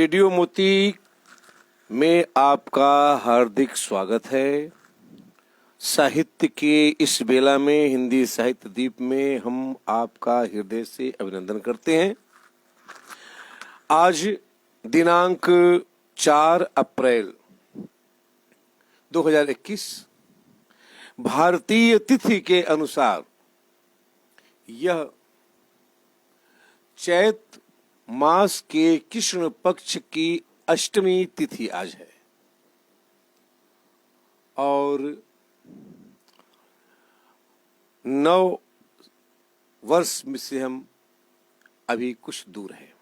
Radio मोती में आपका हार्दिक स्वागत है। साहित्य के इस बेला में, हिंदी साहित्य दीप में हम आपका हृदय से अभिनंदन करते हैं। आज दिनांक 4 अप्रैल 2021 भारतीय तिथि के अनुसार यह चैत मास के कृष्ण पक्ष की अष्टमी तिथि आज है और 9 वर्ष में से हम अभी कुछ दूर हैं।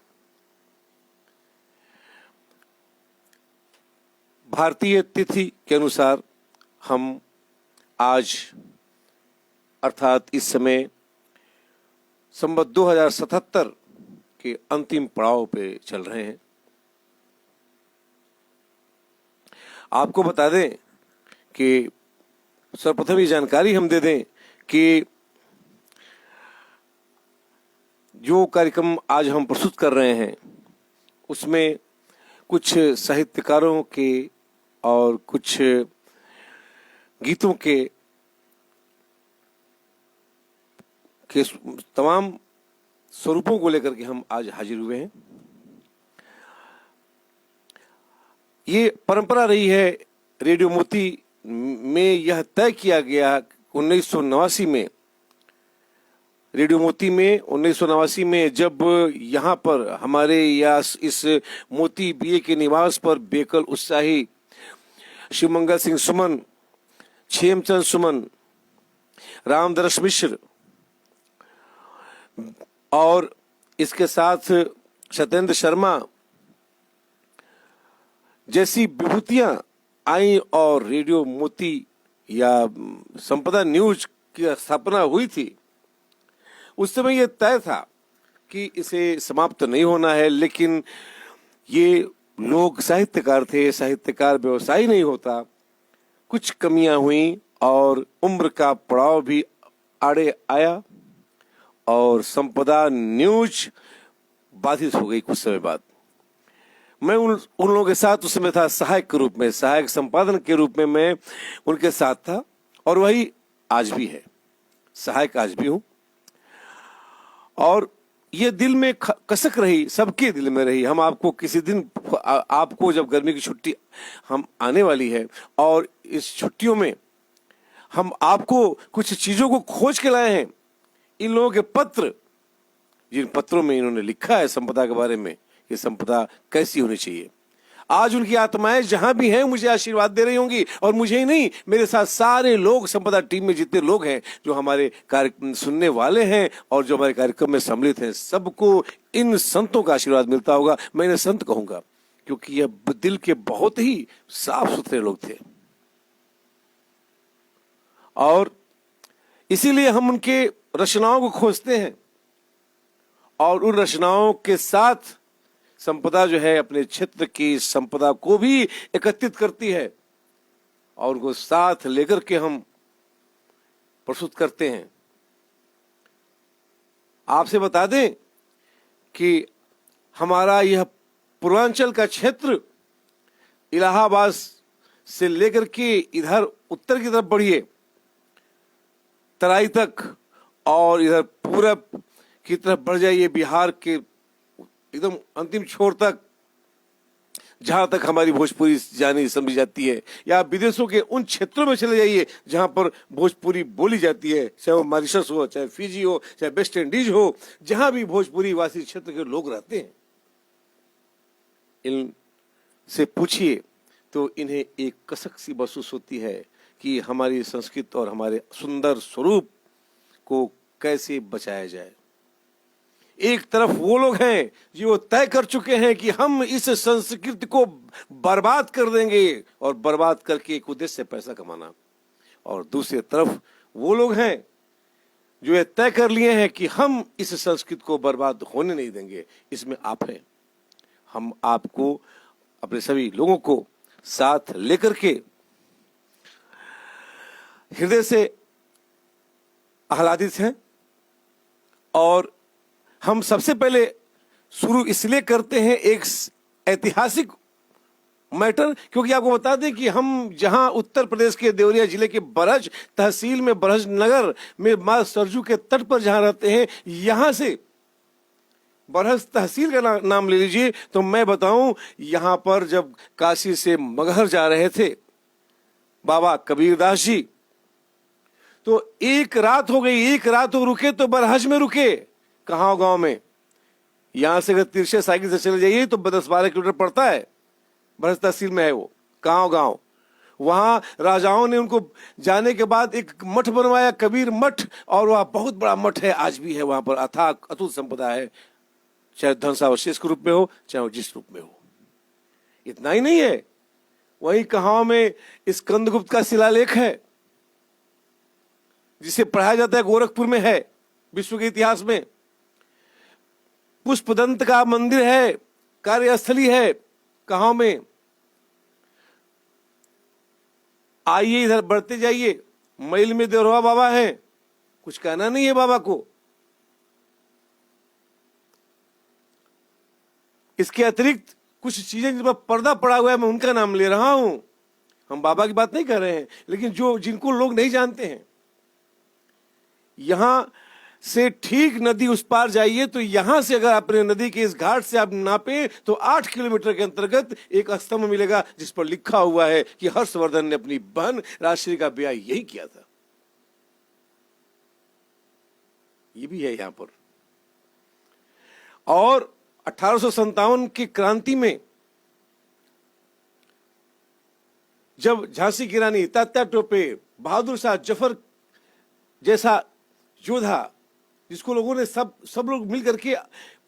भारतीय तिथि के अनुसार हम आज अर्थात इस समय संवत 2077 के अंतिम पड़ाव पे चल रहे हैं। आपको बता दें कि सर्वप्रथम ये जानकारी हम दे दें कि जो कार्यक्रम आज हम प्रस्तुत कर रहे हैं उसमें कुछ साहित्यकारों के और कुछ गीतों के तमाम स्वरूपों को लेकर के हम आज हाजिर हुए हैं। ये परंपरा रही है रेडियो मोती में, यह तय किया गया 1989 में। रेडियो मोती में 1989 में जब यहाँ पर हमारे या इस मोती बीए के निवास पर बेकल उत्साही शिवमंगल सिंह सुमन, क्षेमचंद सुमन, रामदरस मिश्र और इसके साथ सत्येंद्र शर्मा जैसी विभूतियां आई और रेडियो मोती या संपदा न्यूज की स्थापना हुई थी, उस समय यह तय था कि इसे समाप्त नहीं होना है। लेकिन ये लोग साहित्यकार थे, साहित्यकार व्यवसायी नहीं होता। कुछ कमियां हुई और उम्र का पड़ाव भी आड़े आया और संपदा न्यूज बाधित हो गई। कुछ समय बाद मैं उन लोगों के साथ उस समय था, सहायक के रूप में, सहायक संपादन के रूप में मैं उनके साथ था और वही आज भी है, सहायक आज भी हूं। और ये दिल में कसक रही, सबके दिल में रही। हम आपको किसी दिन, आपको जब गर्मी की छुट्टी हम आने वाली है और इस छुट्टियों में हम आपको कुछ चीजों को खोज के लाए हैं। इन लोगों के पत्र, जिन पत्रों में इन्होंने लिखा है संपदा के बारे में, ये संपदा कैसी होनी चाहिए। आज उनकी आत्माएं जहां भी हैं मुझे आशीर्वाद दे रही होंगी, और मुझे ही नहीं, मेरे साथ सारे लोग, संपदा टीम में जितने लोग हैं, जो हमारे कार्यक्रम सुनने वाले हैं और जो हमारे कार्यक्रम में सम्मिलित हैं, सबको इन संतों का आशीर्वाद मिलता होगा। मैं इन्हें संत कहूंगा क्योंकि यह दिल के बहुत ही साफ सुथरे लोग थे और इसीलिए हम उनके रचनाओं को खोजते हैं और उन रचनाओं के साथ संपदा जो है अपने क्षेत्र की संपदा को भी एकत्रित करती है और उनको साथ लेकर के हम प्रस्तुत करते हैं। आपसे बता दें कि हमारा यह पूर्वांचल का क्षेत्र इलाहाबाद से लेकर के इधर उत्तर की तरफ बढ़िए, तराई तक, और इधर पूरब की तरफ बढ़ जाइए, बिहार के एकदम अंतिम छोर तक, जहां तक हमारी भोजपुरी जानी समझी जाती है, या विदेशों के उन क्षेत्रों में चले जाइए जहां पर भोजपुरी बोली जाती है, चाहे वो मॉरिशस हो, चाहे फिजी हो, चाहे वेस्ट इंडीज हो, जहां भी भोजपुरी वासी क्षेत्र के लोग रहते हैं, इनसे पूछिए तो इन्हें एक कसक सी महसूस होती है कि हमारी संस्कृति और हमारे सुंदर स्वरूप को कैसे बचाया जाए। एक तरफ वो लोग हैं जो तय कर चुके हैं कि हम इस संस्कृति को बर्बाद कर देंगे और बर्बाद करके एक उद्देश्य से पैसा कमाना, और दूसरी तरफ वो लोग हैं जो ये तय कर लिए हैं कि हम इस संस्कृति को बर्बाद होने नहीं देंगे। इसमें आप हैं। हम आपको, अपने सभी लोगों को साथ लेकर के हृदय से आह्लादित हैं और हम सबसे पहले शुरू इसलिए करते हैं एक ऐतिहासिक मैटर, क्योंकि आपको बता दें कि हम जहां उत्तर प्रदेश के देवरिया जिले के बरहज तहसील में बरहज नगर में मां सरजू के तट पर जहां रहते हैं, यहां से बरहज तहसील का नाम ले लीजिए। तो मैं बताऊं, यहां पर जब काशी से मगहर जा रहे थे बाबा कबीरदास जी, तो एक रात हो गई, एक रात हो रुके तो बरहज में रुके। कहां गांव में, यहां से अगर तिरछे साइकिल से चले जाइए तो 10-12 किलोमीटर पड़ता है, बरहज तहसील में है वो गांव। वहां राजाओं ने उनको जाने के बाद एक मठ बनवाया, कबीर मठ, और वह बहुत बड़ा मठ है, आज भी है वहां पर, अथाह अतुल संपदा है, चाहे ध्वंसावशेष के रूप में हो चाहे वो जिस रूप में हो। इतना ही नहीं है, वही कहां में स्कंदगुप्त का शिलालेख है जिसे पढ़ाया जाता है, गोरखपुर में है, विश्व के इतिहास में। पुष्पदंत का मंदिर है, कार्यस्थली है कहां में। आइए इधर बढ़ते जाइए, मैल में देवरवा बाबा हैं, कुछ कहना नहीं है बाबा को। इसके अतिरिक्त कुछ चीजें जिन पर पर्दा पड़ा हुआ है, मैं उनका नाम ले रहा हूं। हम बाबा की बात नहीं कर रहे हैं, लेकिन जिनको लोग नहीं जानते हैं। यहां से ठीक नदी उस पार जाइए तो यहां से अगर अपने नदी के इस घाट से आप नापे तो 8 किलोमीटर के अंतर्गत एक स्तंभ मिलेगा जिस पर लिखा हुआ है कि हर्षवर्धन ने अपनी बहन राजश्री का ब्याह यही किया था। ये भी है यहां पर। और 1857 की क्रांति में जब झांसी की रानी तात्या टोपे, बहादुर शाह जफर जैसा योद्धा, जिसको लोगों ने सब लोग मिलकर के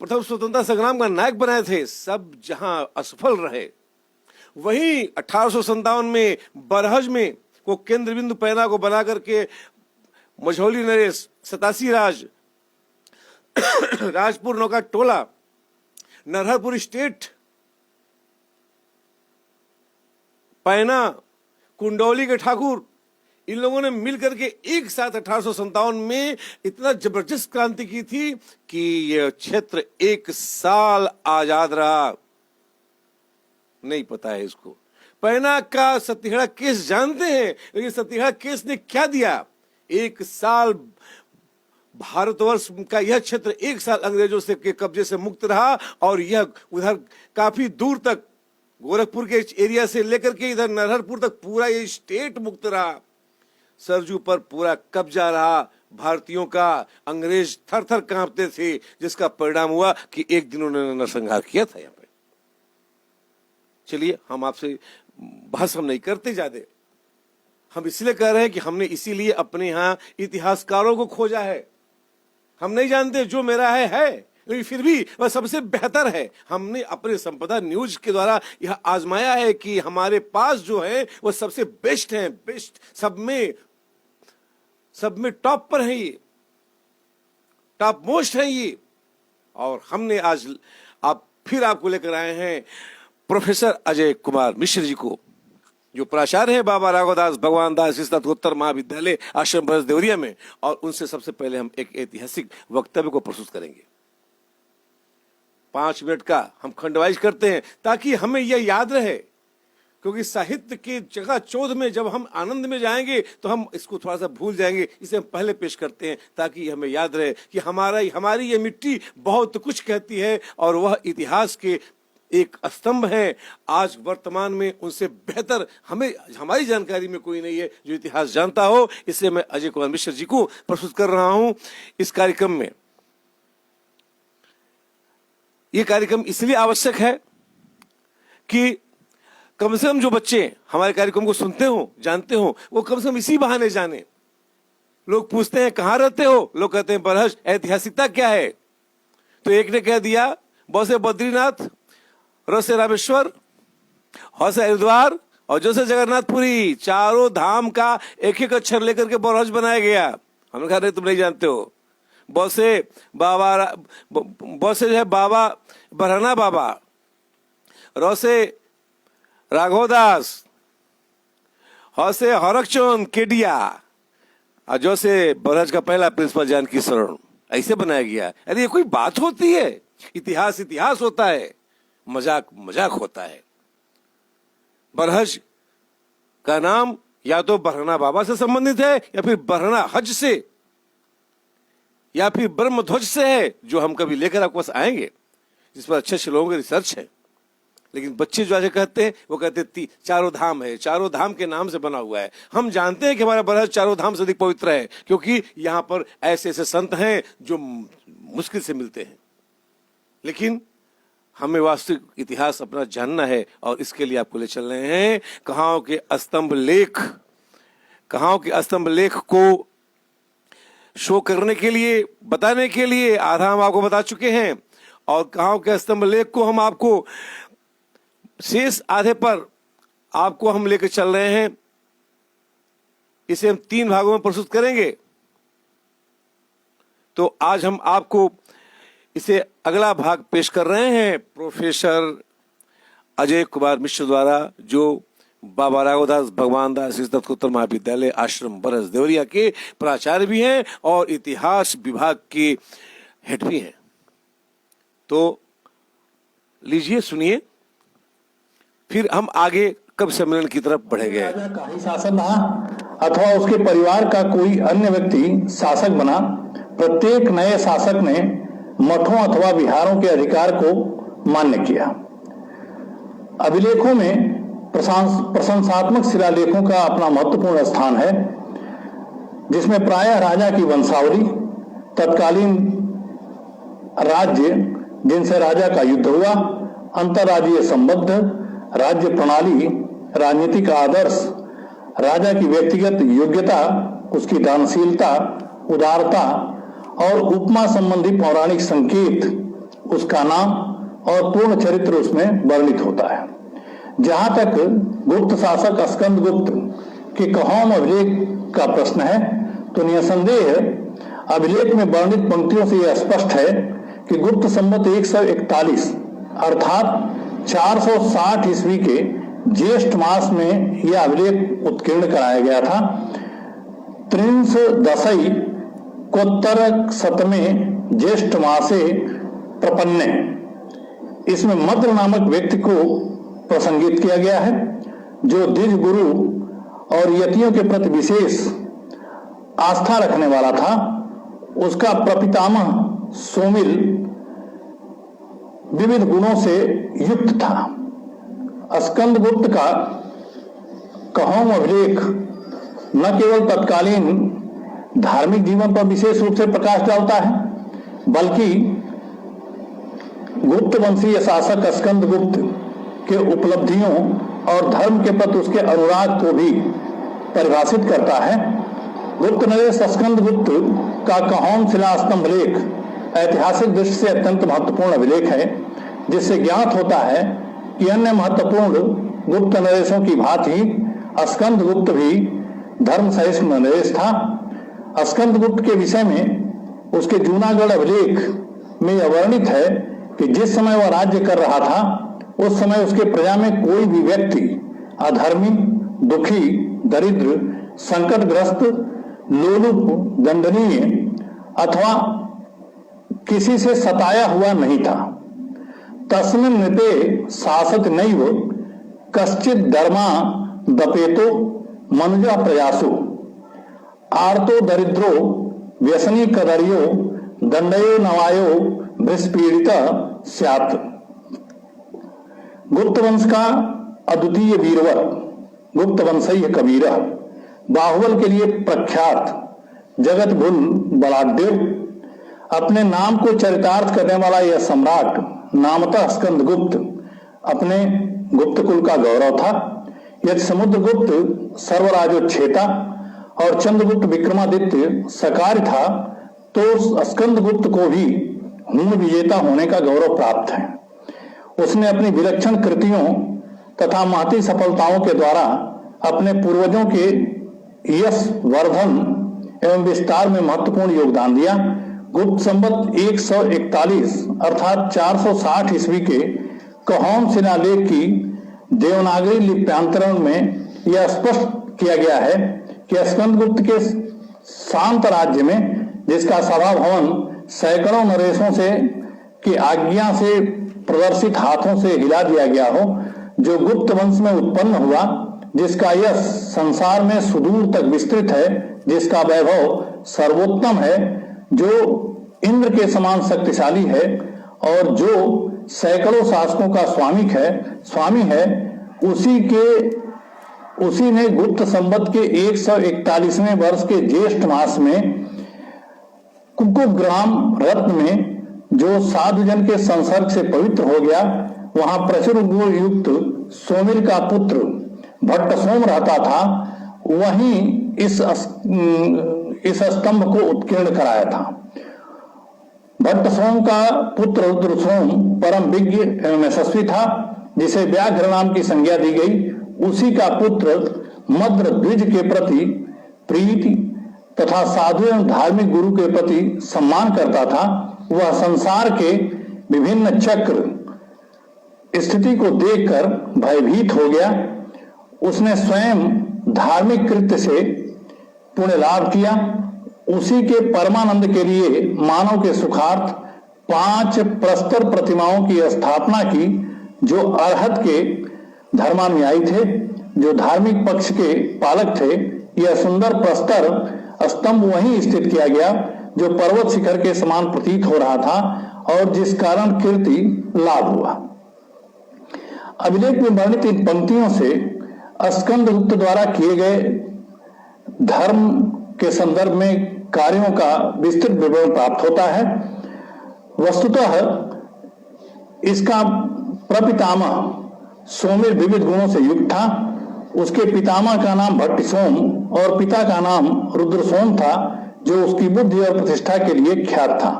प्रथम स्वतंत्रता संग्राम का नायक बनाए थे, सब जहां असफल रहे, वहीं 1857 में बरहज में को केंद्र बिंदु पैना को बना करके मझौली नरेश, सतासी राज, राजपुर नौका टोला, नरहरपुर स्टेट, पैना, कुंडौली के ठाकुर, इन लोगों ने मिलकर के एक साथ 1857 में इतना जबरदस्त क्रांति की थी कि यह क्षेत्र 1 साल आजाद रहा। नहीं पता है इसको। पैना का सतीहड़ा केस जानते हैं, लेकिन सतीहड़ा केस ने क्या दिया? 1 साल भारतवर्ष का यह क्षेत्र 1 साल अंग्रेजों से के कब्जे से मुक्त रहा, और यह उधर काफी दूर तक गोरखपुर के एरिया से लेकर के इधर नरहरपुर तक पूरा ये स्टेट मुक्त रहा। सरजू पर पूरा कब्जा रहा भारतीयों का। अंग्रेज थर थर कांपते थे, जिसका परिणाम हुआ कि एक दिन उन्होंने नरसंहार किया था यहाँ पे। चलिए, हम आपसे बहस हम नहीं करते ज्यादा, हम इसलिए कह रहे हैं कि हमने इसीलिए अपने यहाँ इतिहासकारों को खोजा है। हम नहीं जानते, जो मेरा है, लेकिन फिर भी वह सबसे बेहतर है। हमने अपने संपदा न्यूज के द्वारा यह आजमाया है कि हमारे पास जो है वह सबसे बेस्ट है, बेस्ट, सब में टॉप पर है, ये टॉप मोस्ट है ये। और हमने आज फिर आपको लेकर आए हैं प्रोफेसर अजय कुमार मिश्र जी को, जो प्राचार्य है बाबा राघवदास भगवान दास स्नातकोत्तर महाविद्यालय आश्रम बरहज देवरिया में। और उनसे सबसे पहले हम एक ऐतिहासिक वक्तव्य को प्रस्तुत करेंगे। 5 मिनट का हम खंडवाइज करते हैं ताकि हमें यह याद रहे, क्योंकि साहित्य के चकाचौंध में जब हम आनंद में जाएंगे तो हम इसको थोड़ा सा भूल जाएंगे। इसे हम पहले पेश करते हैं ताकि हमें याद रहे कि हमारी ये मिट्टी बहुत कुछ कहती है, और वह इतिहास के एक स्तंभ है। आज वर्तमान में उनसे बेहतर हमारी जानकारी में कोई नहीं है जो इतिहास जानता हो। इसलिए मैं अजय कुमार मिश्र जी को प्रस्तुत कर रहा हूं इस कार्यक्रम में। यह कार्यक्रम इसलिए आवश्यक है कि कम से कम जो बच्चे हमारे कार्यक्रम को सुनते हो, जानते हो, वो कम से कम इसी बहाने जाने। लोग पूछते हैं कहां रहते हो, लोग कहते हैं बरहज, ऐतिहासिकता क्या है? तो एक ने कह दिया ब से बद्रीनाथ, र से रामेश्वर, ह से हरिद्वार, और जो से जगन्नाथपुरी, चारों धाम का एक एक अक्षर लेकर के बरहज बनाया गया। हमने कहा नहीं, तुम नहीं जानते हो। ब से जो है बाबा बरहना बाबा, र से राघवदास, ह से हरकचंद केडिया, और जो से बरहज का पहला प्रिंसिपल जानकी शरण। ऐसे बनाया गया। अरे ये कोई बात होती है? इतिहास होता है। मजाक मजाक होता है। बरहज का नाम या तो बरहना बाबा से संबंधित है या फिर बरहना हज से या फिर ब्रह्म ध्वज से है, जो हम कभी लेकर आपके पास आएंगे, जिस पर अच्छे अच्छे लोगों की रिसर्च है। लेकिन बच्चे जो आज कहते हैं वो कहते हैं चारों धाम है, चारों धाम के नाम से बना हुआ है। हम जानते हैं कि हमारा बरहज चारों धाम से अधिक पवित्र है, क्योंकि यहां पर ऐसे ऐसे संत हैं जो मुश्किल से मिलते हैं। लेकिन हमें वास्तविक इतिहास अपना जानना है और इसके लिए आपको ले चल रहे हैं कहां के स्तंभ लेख। कहां के स्तंभ लेख को शो करने के लिए, बताने के लिए आधा हम आपको बता चुके हैं, और कहां के स्तंभ लेख को हम आपको शेष आधे पर आपको हम लेकर चल रहे हैं। इसे हम 3 भागों में प्रस्तुत करेंगे। तो आज हम आपको इसे अगला भाग पेश कर रहे हैं प्रोफेसर अजय कुमार मिश्र द्वारा, जो बाबा राघवदास भगवान दास स्नातकोत्तर महाविद्यालय आश्रम बरहज देवरिया के प्राचार्य भी हैं और इतिहास विभाग के हेड भी हैं। तो लीजिए, सुनिए, फिर हम आगे कवि सम्मेलन की तरफ बढ़ेंगे। राजा का ही शासक रहा अथवा उसके परिवार का कोई अन्य व्यक्ति शासक बना, प्रत्येक नए शासक ने मठों अथवा विहारों के अधिकार को मान्य किया। अभिलेखों में प्रशंसात्मक शिलालेखों का अपना महत्वपूर्ण स्थान है, जिसमें प्रायः राजा की वंशावली, तत्कालीन राज्य जिनसे राजा का युद्ध हुआ, अंतर्राज्यीय संबंध, राज्य प्रणाली, राजनीतिक आदर्श, राजा की व्यक्तिगत योग्यता, उसकी दानशीलता, उदारता और उपमा संबंधी पौराणिक संकेत, उसका नाम और पूर्ण चरित्र उसमें वर्णित होता है। जहां तक गुप्त शासक स्कंदगुप्त के कहोम अभिलेख का प्रश्न है, तो निसंदेह अभिलेख में वर्णित पंक्तियों से यह स्पष्ट है कि गुप्त संवत 141 अर्थात 460 ईस्वी के ज्येष्ठ मास में यह अभिलेख उत्कीर्ण कराया गया था। त्रिंश दशई कोत्तर शतमे ज्येष्ठ मासे प्रपन्ने, इसमें मद्र नामक व्यक्ति को प्रसंगित किया गया है, जो द्विज गुरु और यतियों के प्रति विशेष आस्था रखने वाला था। उसका प्रपितामह सोमिल विविध गुणों से युक्त था। स्कंदगुप्त का कहोम अभिलेख न केवल तत्कालीन धार्मिक जीवन पर विशेष रूप से प्रकाश डालता है, बल्कि गुप्त वंशीय शासक स्कंदगुप्त के उपलब्धियों और धर्म के प्रति उसके अनुराग को भी परिभाषित करता है। गुप्त नरेश स्कंदगुप्त का कहोम शिलास्तंभ लेख ऐतिहासिक दृष्टि से अत्यंत महत्वपूर्ण अभिलेख है, जिससे ज्ञात होता है कि अन्य महत्वपूर्ण गुप्त नरेशों की भांति स्कंदगुप्त भी धर्म सहिष्णु नरेश था। स्कंदगुप्त के विषय में उसके जूनागढ़ अभिलेख में यह वर्णित है कि जिस समय वह राज्य कर रहा था, उस समय उसके प्रजा में कोई भी व्यक्ति अधर्मी, दुखी, दरिद्र, संकटग्रस्त, लोलुप, दंडनीय अथवा किसी से सताया हुआ नहीं था। तस्मिन् नृपे शासक नैव कश्चित् धर्मा दपेतो मनुजा प्रयासो आर्तो दरिद्रो व्यसनी कदर्यो दंडयो नवायो भृष्पीड़िता स्यात्। गुप्त वंश का अद्वितीय वीरवर गुप्त वंशीय कबीर, बाहुबल के लिए प्रख्यात जगत भुल बलाढ्य, अपने नाम को चरितार्थ करने वाला यह सम्राट नामतः स्कंदगुप्त अपने गुप्त कुल का गौरव था। यदि समुद्रगुप्त सर्वराजोच्छेता और चंद्रगुप्त विक्रमादित्य सकार था, तो स्कंदगुप्त को भी हूण विजेता होने का गौरव प्राप्त है। उसने अपनी विलक्षण कृतियों तथा महती सफलताओं के द्वारा अपने पूर्वजों के यश वर्धन एवं विस्तार में महत्वपूर्ण योगदान दिया। गुप्त संवत 141 अर्थात 460 ईस्वी के कहोम शिलालेख की देवनागरी लिप्यांतरण में यह स्पष्ट किया गया है कि स्कंदगुप्त के शांत राज्य में, जिसका सभा भवन सैकड़ों नरेशों से की आज्ञा से प्रदर्शित हाथों से हिला दिया गया हो, जो गुप्त वंश में उत्पन्न हुआ, जिसका यश संसार में सुदूर तक विस्तृत है, जिसका वैभव सर्वोत्तम है, जो इंद्र के समान शक्तिशाली है और जो सैकड़ों शासकों का स्वामी है, उसी ने गुप्त संवत के 141वें वर्ष के ज्येष्ठ मास में कुकुग्राम रत्न में, जो साधुजन के संसर्ग से पवित्र हो गया, वहां प्रचुर गुण युक्त सोमिल का पुत्र भट्टसोम रहता था, वहीं इस स्तंभ को उत्कीर्ण कराया था। भट्टसोम का पुत्र रुद्रसोम परम विज्ञ एवं यशस्वी था, जिसे व्याघ्र नाम की संज्ञा दी गई। उसी का पुत्र मद्र द्विज के प्रति प्रीति तथा साधु एवं धार्मिक गुरु के प्रति सम्मान करता था। वह संसार के विभिन्न चक्र स्थिति को देखकर भयभीत हो गया। उसने स्वयं धार्मिक कृत्य से पुण्य लाभ किया। उसी के परमानंद के लिए मानव के सुखार्थ 5 प्रस्तर प्रतिमाओं की स्थापना की, जो अरहत के धर्मानुयायी थे, जो धार्मिक पक्ष के पालक थे। यह सुंदर प्रस्तर स्तंभ वहीं स्थित किया गया, जो पर्वत शिखर के समान प्रतीत हो रहा था और जिस कारण कीर्ति लाभ हुआ। अभिलेख में वर्णित इन पंक्तियों से स्कंदगुप्त द्वारा किए गए धर्म के संदर्भ में कार्यों का विस्तृत विवरण प्राप्त होता है। वस्तुतः इसका प्रपितामह सोमिर विविध गुणों से युक्त था। उसके पितामह का नाम भट्टसोम और पिता का नाम रुद्रसोम था, जो उसकी बुद्धि और प्रतिष्ठा के लिए ख्यात था।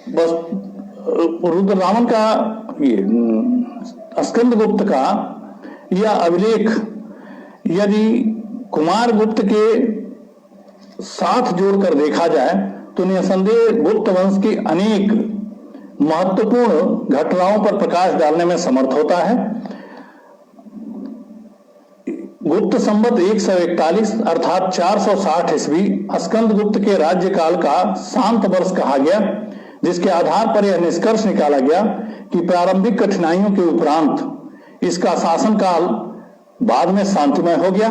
बस रुद्ररामन का स्कंदगुप्त का यह अभिलेख यदि कुमारगुप्त के साथ जोड़कर देखा जाए तो निसंदेह गुप्त वंश की अनेक महत्वपूर्ण घटनाओं पर प्रकाश डालने में समर्थ होता है। गुप्त संवत 141 अर्थात 460 ईस्वी स्कंदगुप्त के राज्यकाल का शांत वर्ष कहा गया, जिसके आधार पर यह निष्कर्ष निकाला गया कि प्रारंभिक कठिनाइयों के उपरांत इसका शासनकाल बाद में शांतिमय हो गया।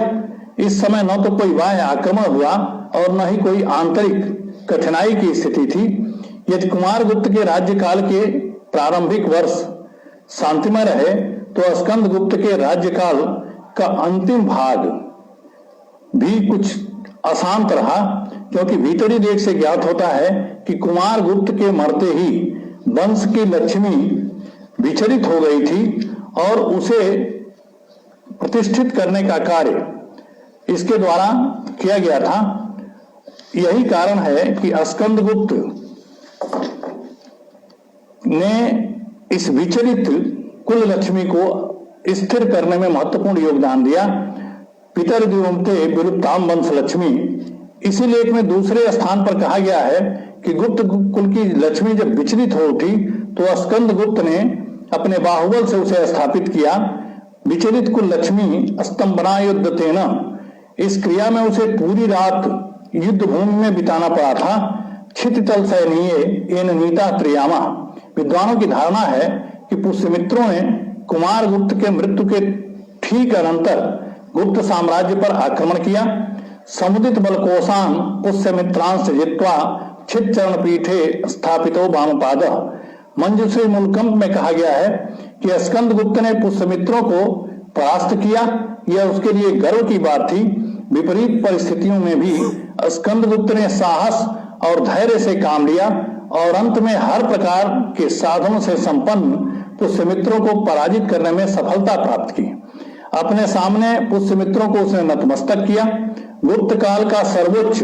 इस समय न तो कोई बाह्य आक्रमण हुआ और न ही कोई आंतरिक कठिनाई की स्थिति थी। यदि कुमारगुप्त के राज्यकाल के प्रारंभिक वर्ष शांतिमय रहे तो स्कंदगुप्त के राज्यकाल का अंतिम भाग भी कुछ अशांत रहा, क्योंकि भीतरी देख से ज्ञात होता है कि कुमारगुप्त के मरते ही वंश की लक्ष्मी विचलित हो गई थी और उसे प्रतिष्ठित करने का कार्य इसके द्वारा किया गया था। यही कारण है कि स्कंदगुप्त ने इस विचलित कुल लक्ष्मी को स्थिर करने में महत्वपूर्ण योगदान दिया। पितर दिवंते विरुद्धाम वंश लक्ष्मी, इसी लेख में दूसरे स्थान पर कहा गया है कि गुप्त कुल की लक्ष्मी जब विचलित हो उठी तो स्कंदगुप्त ने अपने बाहुबल से उसे स्थापित किया। विचलित कुल लक्ष्मी स्तंभना युद्ध तेना, इस क्रिया में उसे पूरी रात युद्ध भूमि में बिताना पड़ा था। क्षितितल सैनीय एन नीता त्रियामा, विद्वानों की धारणा है कि पुष्यमित्रों ने कुमारगुप्त के मृत्यु के ठीक अनंतर गुप्त साम्राज्य पर आक्रमण किया। समुदित बलकोशान पुष्यमित्रांश जित्वा छिच्चरण पीठे स्थापितो वामपाद, मंजूश्री मूलकंप में कहा गया है कि स्कंदगुप्त ने पुष्यमित्रों को परास्त किया। यह उसके लिए गर्व की बात थी। विपरीत परिस्थितियों में भी स्कंदगुप्त ने साहस और धैर्य से काम लिया और अंत में हर प्रकार के साधनों से संपन्न पुष्यमित्रों को पराजित करने में सफलता प्राप्त की। अपने सामने पुष्यमित्रों को उसने नतमस्तक किया। गुप्त काल का सर्वोच्च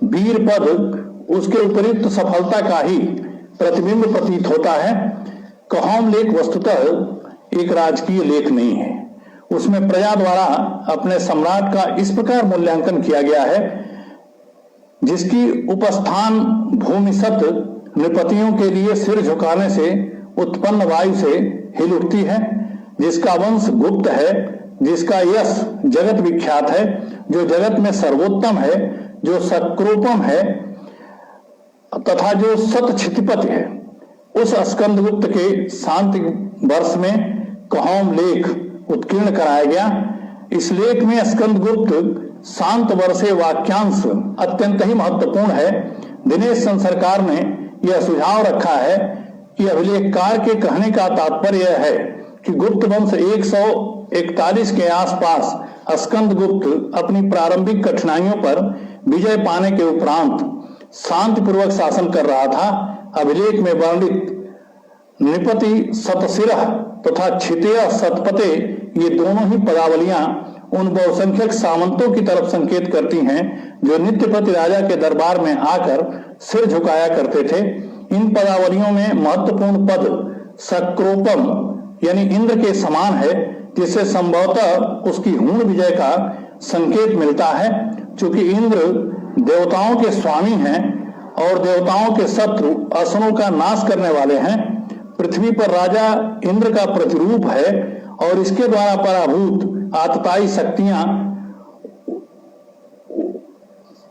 वीर पद उसके उपयुक्त सफलता का ही प्रतिबिंब प्रतीत होता है। कौम लेख वस्तुतः एक राजकीय लेख नहीं है। उसमें प्रजा द्वारा अपने सम्राट का इस प्रकार मूल्यांकन किया गया है जिसकी उपस्थान भूमिसत नृपतियों के लिए सिर झुकाने से उत्पन्न वायु से हिल उठती है, जिसका वंश गुप्त है, जिसका यश जगत विख्यात है, जो जगत में सर्वोत्तम है, जो सक्रूपम है तथा जो सत क्षितिपति है, उस स्कंदगुप्त के शांति वर्ष में कौम लेख उत्कीर्ण कराया गया। इस लेख में स्कंदगुप्त शांत वर्षे वाक्यांश अत्यंत ही महत्वपूर्ण है। दिनेश चंद्र सरकार ने यह सुझाव रखा है कि अभिलेखकार के कहने का तात्पर्य यह है कि गुप्त वंश 141 के आसपास स्कंदगुप्त अपनी प्रारंभिक कठिनाइयों पर विजय पाने के उपरांत शांतिपूर्वक शासन कर रहा था। अभिलेख में वर्णित नृपति सतशिरः तथा क्षितेय सतपते ये दोनों ही पदावलियां उन बहुसंख्यक सामंतों की तरफ संकेत करती हैं जो नित्यपति राजा के दरबार में आकर सिर झुकाया करते थे। इन पदावलियों में महत्वपूर्ण पद सक्रोपम यानी इंद्र के समान है, जिससे संभवतः उसकी हूण विजय का संकेत मिलता है। चूंकि इंद्र देवताओं के स्वामी हैं और देवताओं के शत्रु असुरों का नाश करने वाले हैं, पृथ्वी पर राजा इंद्र का प्रतिरूप है और इसके द्वारा पराभूत आतताई शक्तियां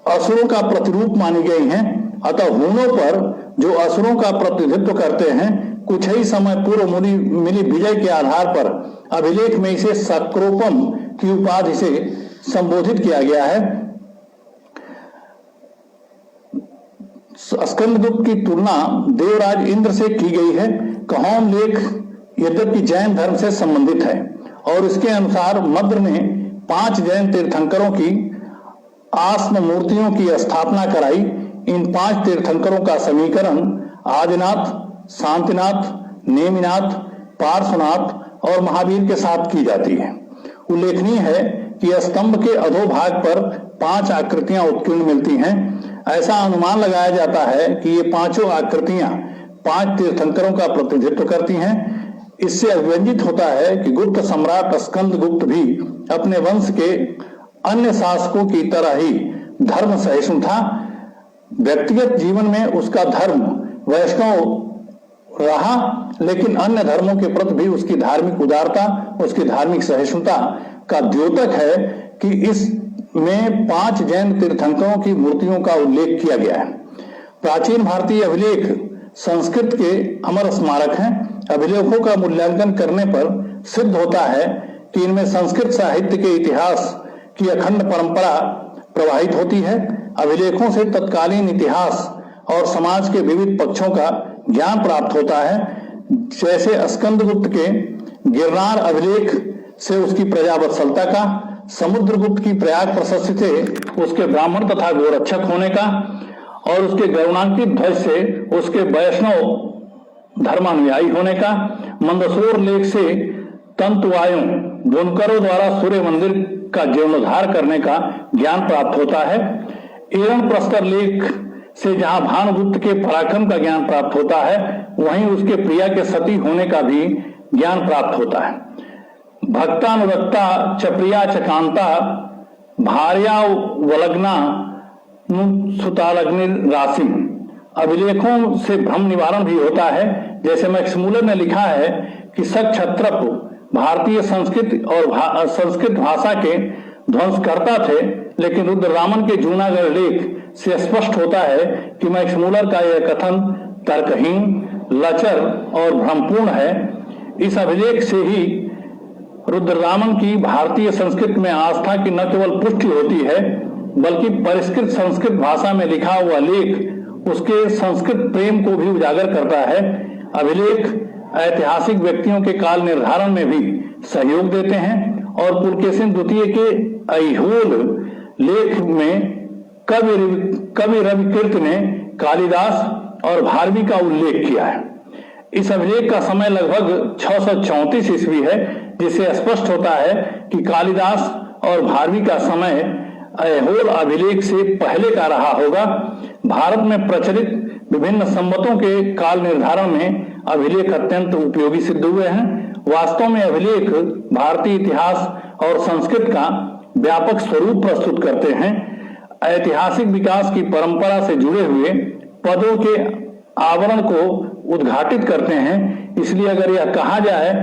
असुरों का प्रतिरूप मानी गई हैं। अतः हूणों पर जो असुरों का प्रतिनिधित्व करते हैं, कुछ ही समय पूर्व मिली विजय के आधार पर अभिलेख में इसे सक्रोपम की उपाधि से संबोधित किया गया है। स्कंदगुप्त की तुलना देवराज इंद्र से की गई है। कौम लेख यद्यपि जैन धर्म से संबंधित है और इसके अनुसार मद्र ने 5 जैन तीर्थंकरों की आस्म मूर्तियों की स्थापना कराई। इन 5 तीर्थंकरों का समीकरण आदिनाथ, शांतिनाथ, नेमिनाथ, पार्श्वनाथ और महावीर के साथ की जाती है। उल्लेखनीय है कि स्तंभ के अधोभाग पर 5 आकृतियां उत्कीर्ण मिलती हैं। ऐसा अनुमान लगाया जाता है कि ये पांचों आकृतियां 5 तीर्थंकरों का प्रतिनिधित्व करती हैं। इससे अभिव्यंजित होता है कि गुप्त सम्राट स्कंदगुप्त भी अपने वंश के अन्य शासकों की तरह ही धर्म सहिष्णु था। व्यक्तिगत जीवन में उसका धर्म वैष्णव रहा, लेकिन अन्य धर्मों के प्रति भी उसकी धार्मिक उदारता, उसकी धार्मिक सहिष्णुता का द्योतक है कि इसमें 5 जैन तीर्थंकरों की मूर्तियों का उल्लेख किया गया है। प्राचीन भारतीय अभिलेख संस्कृत के अमर स्मारक हैं। अभिलेखों का मूल्यांकन करने पर सिद्ध होता है कि इनमें संस्कृत साहित्य के इतिहास की अखंड परंपरा प्रवाहित होती है। अभिलेखों से तत्कालीन इतिहास और समाज के विविध पक्षों का ज्ञान प्राप्त होता है। जैसे स्कंदगुप्त के गिरनार अभिलेख से उसकी प्रजावत्सलता का, समुद्रगुप्त की प्रयाग प्रशस्ति से उसके ब्राह्मण तथा गोरक्षक होने का और उसके गरुणांकित ध्वज से उसके वैष्णव धर्मानुयायी होने का, मंदसौर लेख से तंतुवायों बुनकरों द्वारा सूर्य मंदिर का जीर्णोद्धार करने का ज्ञान प्राप्त होता है। एवं प्रस्तर लेख से जहां भानुगुप्त के पराक्रम का ज्ञान प्राप्त होता है, वहीं उसके प्रिया के सती होने का भी ज्ञान प्राप्त होता है। भक्तानुरक्ता चप्रिया चकांता भार्या वलग्ना सुतालग्नि राशिम। अभिलेखों से भ्रम निवारण भी होता है। जैसे मैक्स मूलर ने लिखा है कि शक क्षत्रप भारतीय संस्कृत भाषा के ध्वंसकर्ता थे, लेकिन रुद्ररामन के जूनागढ़ लेख से स्पष्ट होता है कि मैक्स मूलर का यह कथन तर्कहीन, लचर और भ्रमपूर्ण है। इस अभिलेख से ही रुद्ररामन की भारतीय संस्कृत में आस्था की न केवल पुष्टि होती है, बल्कि परिष्कृत संस्कृत भाषा में लिखा हुआ लेख उसके संस्कृत प्रेम को भी उजागर करता है। अभिलेख ऐतिहासिक व्यक्तियों के काल निर्धारण में भी सहयोग देते हैं और पुलकेशिन द्वितीय के ऐहोल लेख में कवि रविकीर्त ने कालिदास और भारवी का उल्लेख किया है। इस अभिलेख का समय लगभग 634 ईस्वी है, जिससे स्पष्ट होता है कि कालिदास और भारवी का समय ऐहोल अभिलेख से पहले का रहा होगा। भारत में प्रचलित विभिन्न संवतों के काल निर्धारण में अभिलेख अत्यंत उपयोगी सिद्ध हुए हैं। वास्तव में अभिलेख भारतीय इतिहास और संस्कृत का व्यापक स्वरूप प्रस्तुत करते हैं। ऐतिहासिक विकास की परंपरा से जुड़े हुए पदों के आवरण को उद्घाटित करते हैं। इसलिए अगर यह कहा जाए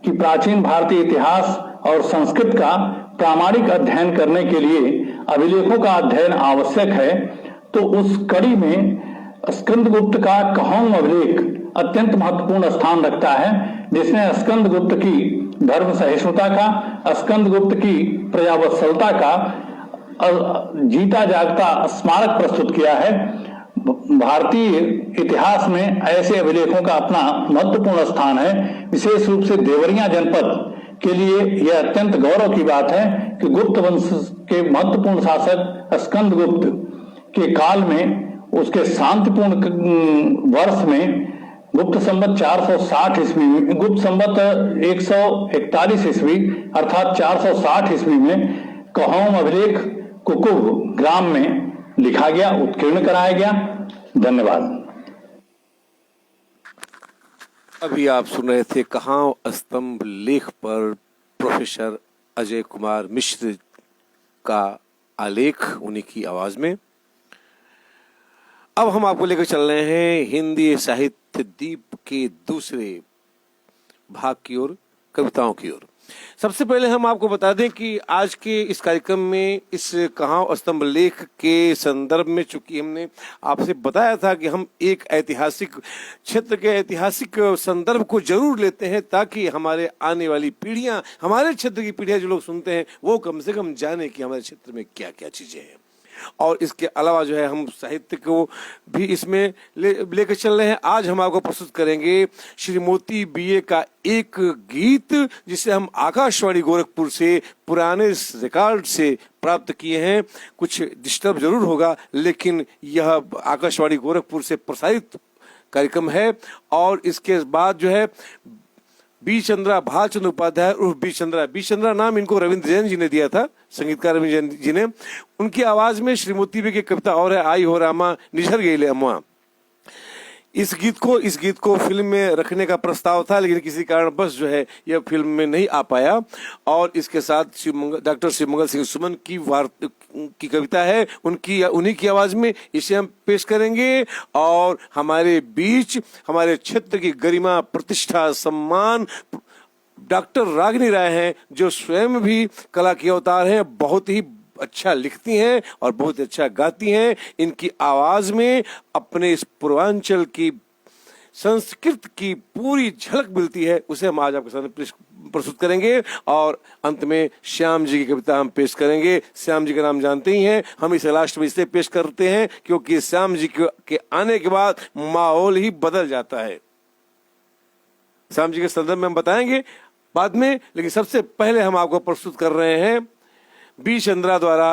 कि प्राचीन भारतीय इतिहास और संस्कृत का प्रामाणिक अध्ययन करने के लिए अभिलेखों का अध्ययन आवश्यक है, तो उस कड़ी में स्कंदगुप्त का कौम अभिलेख अत्यंत महत्वपूर्ण स्थान रखता है, जिसने स्कंद गुप्त की धर्म सहिष्णुता का, स्कंद गुप्त की प्रजावत्सलता का जीता जागता स्मारक प्रस्तुत किया है। भारतीय इतिहास में ऐसे अभिलेखों का अपना महत्वपूर्ण स्थान है। विशेष रूप से देवरिया जनपद के लिए यह अत्यंत गौरव की बात है कि गुप्त वंश के महत्वपूर्ण शासक स्कंद गुप्त के काल में, उसके शांतिपूर्ण वर्ष में, गुप्त संवत 460 ईस्वी में, गुप्त संवत 141 ईस्वी अर्थात 460 ईस्वी में कहोम अभिलेख कुकुब ग्राम में लिखा गया, उत्कीर्ण कराया गया। धन्यवाद। अभी आप सुन रहे थे कहाँ स्तंभ लेख पर प्रोफेसर अजय कुमार मिश्र का आलेख, उन्हीं की आवाज में। अब हम आपको लेकर चल रहे हैं हिंदी साहित्य दीप के दूसरे भाग की ओर, कविताओं की ओर। सबसे पहले हम आपको बता दें कि आज के इस कार्यक्रम में इस कहाँ स्तंभ लेख के संदर्भ में, चूंकि हमने आपसे बताया था कि हम एक ऐतिहासिक क्षेत्र के ऐतिहासिक संदर्भ को जरूर लेते हैं, ताकि हमारे आने वाली पीढ़ियां, हमारे क्षेत्र की पीढ़ियां जो लोग सुनते हैं, वो कम से कम जाने कि हमारे क्षेत्र में क्या क्या चीजें हैं। और इसके अलावा जो है हम साहित्य को भी इसमें लेकर चल रहे हैं। आज हम आपको प्रस्तुत करेंगे श्री मोती बीए का एक गीत, जिसे हम आकाशवाणी गोरखपुर से पुराने रिकॉर्ड से प्राप्त किए हैं। कुछ डिस्टर्ब जरूर होगा, लेकिन यह आकाशवाणी गोरखपुर से प्रसारित कार्यक्रम है। और इसके बाद जो है बी चंद्रा भालचंद्र उपाध्याय उर्फ बी चंद्रा नाम इनको रविंद्र जैन जी ने दिया था, संगीतकार रविंद्र जैन जी ने। उनकी आवाज में श्री मोती बी की कविता और है आई हो रामा निझर गईले अम्मा। इस गीत को फिल्म में रखने का प्रस्ताव था, लेकिन किसी कारणवश जो है यह फिल्म में नहीं आ पाया। और इसके साथ डॉक्टर शिवमंगल सिंह सुमन की कविता है, उन्हीं की आवाज में इसे हम पेश करेंगे। और हमारे बीच हमारे क्षेत्र की गरिमा, प्रतिष्ठा, सम्मान डॉक्टर रागिनी राय हैं, जो स्वयं भी कला के अवतार हैं, बहुत ही अच्छा लिखती हैं और बहुत अच्छा गाती हैं। इनकी आवाज में अपने इस पूर्वांचल की संस्कृत की पूरी झलक मिलती है, उसे हम आज आपके सामने प्रस्तुत करेंगे। और अंत में श्याम जी की कविता हम पेश करेंगे। श्याम जी का नाम जानते ही हैं, हम इसे लास्ट में इसलिए पेश करते हैं क्योंकि श्याम जी के आने के बाद माहौल ही बदल जाता है। श्याम जी के संदर्भ में हम बताएंगे बाद में, लेकिन सबसे पहले हम आपको प्रस्तुत कर रहे हैं बी चंद्रा द्वारा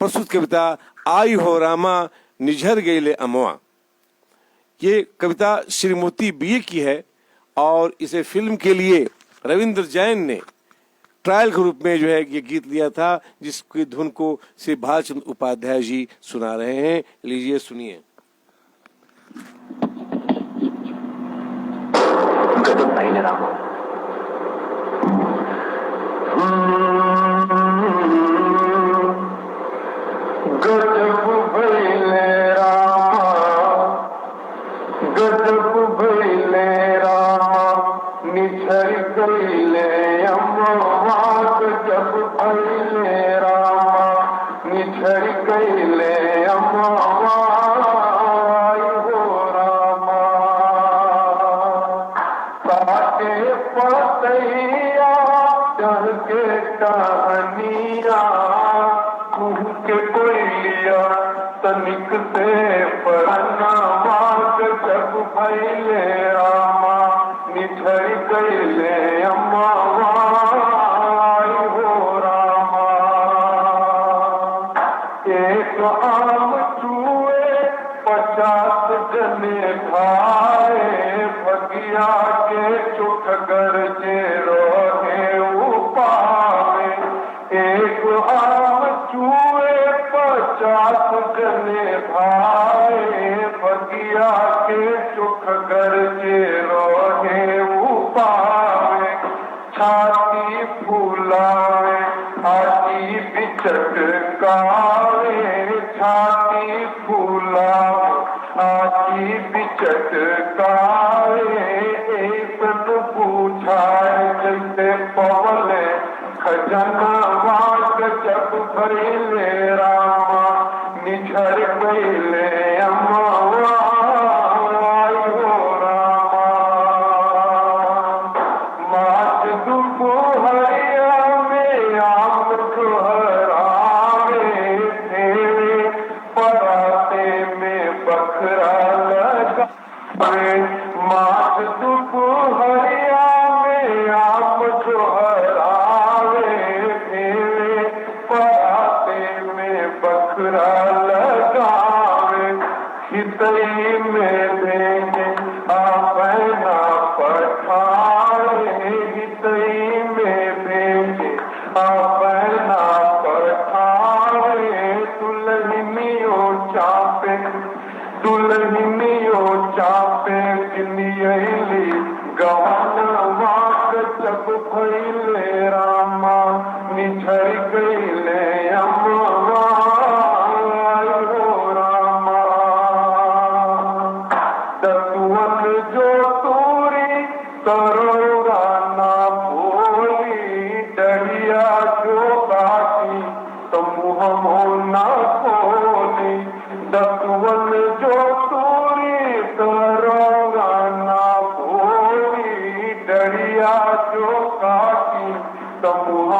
प्रस्तुत कविता आई हो रामा निझर गईले अमवा। ये कविता श्री मोती बीए की है और इसे फिल्म के लिए रविंद्र जैन ने ट्रायल के रूप में जो है ये गीत लिया था, जिसकी धुन को श्री भालचंद्र उपाध्याय जी सुना रहे हैं। लीजिए सुनिए। गजब भइले रामा, गजब भइले रामा, निझर गईले अम्मा। गजब भइले रामा, निझर गईले अम्मा। आई हो रामा, ताके पतैया चढ़ के टहनिया, के कोई लिया तनिक से पढ़ना। गजब भइले रामा, निझर गईले अम्मा। आई हो रामा, एक आम चूहे 50 जने खाए, भगिया के चुख गरजे रोहे उपावे। एक आम चूहे 50 जने भाए, भगिया के चुख गरजे रोहे उपावे। छाती फूलावे आती बिचटकावे, छाती फूलावे आती बिचटकावे। एक न पूछाए जैसे पवले खजनवा। गजब भइले रामा, निझर गईले अम्मा। आई हो बैना पठावे दुल्हनियो चापे किनियली गवन वाक जब भइले रामा निझर गईले अम्मा हो रामा दतुवन जो तूरी तरोरा ना बोली डरिया जो काटी तो मुँह ना खोली दतुवन जो तूरी तरोरा ना बोली डरिया जो काटी तो मुँह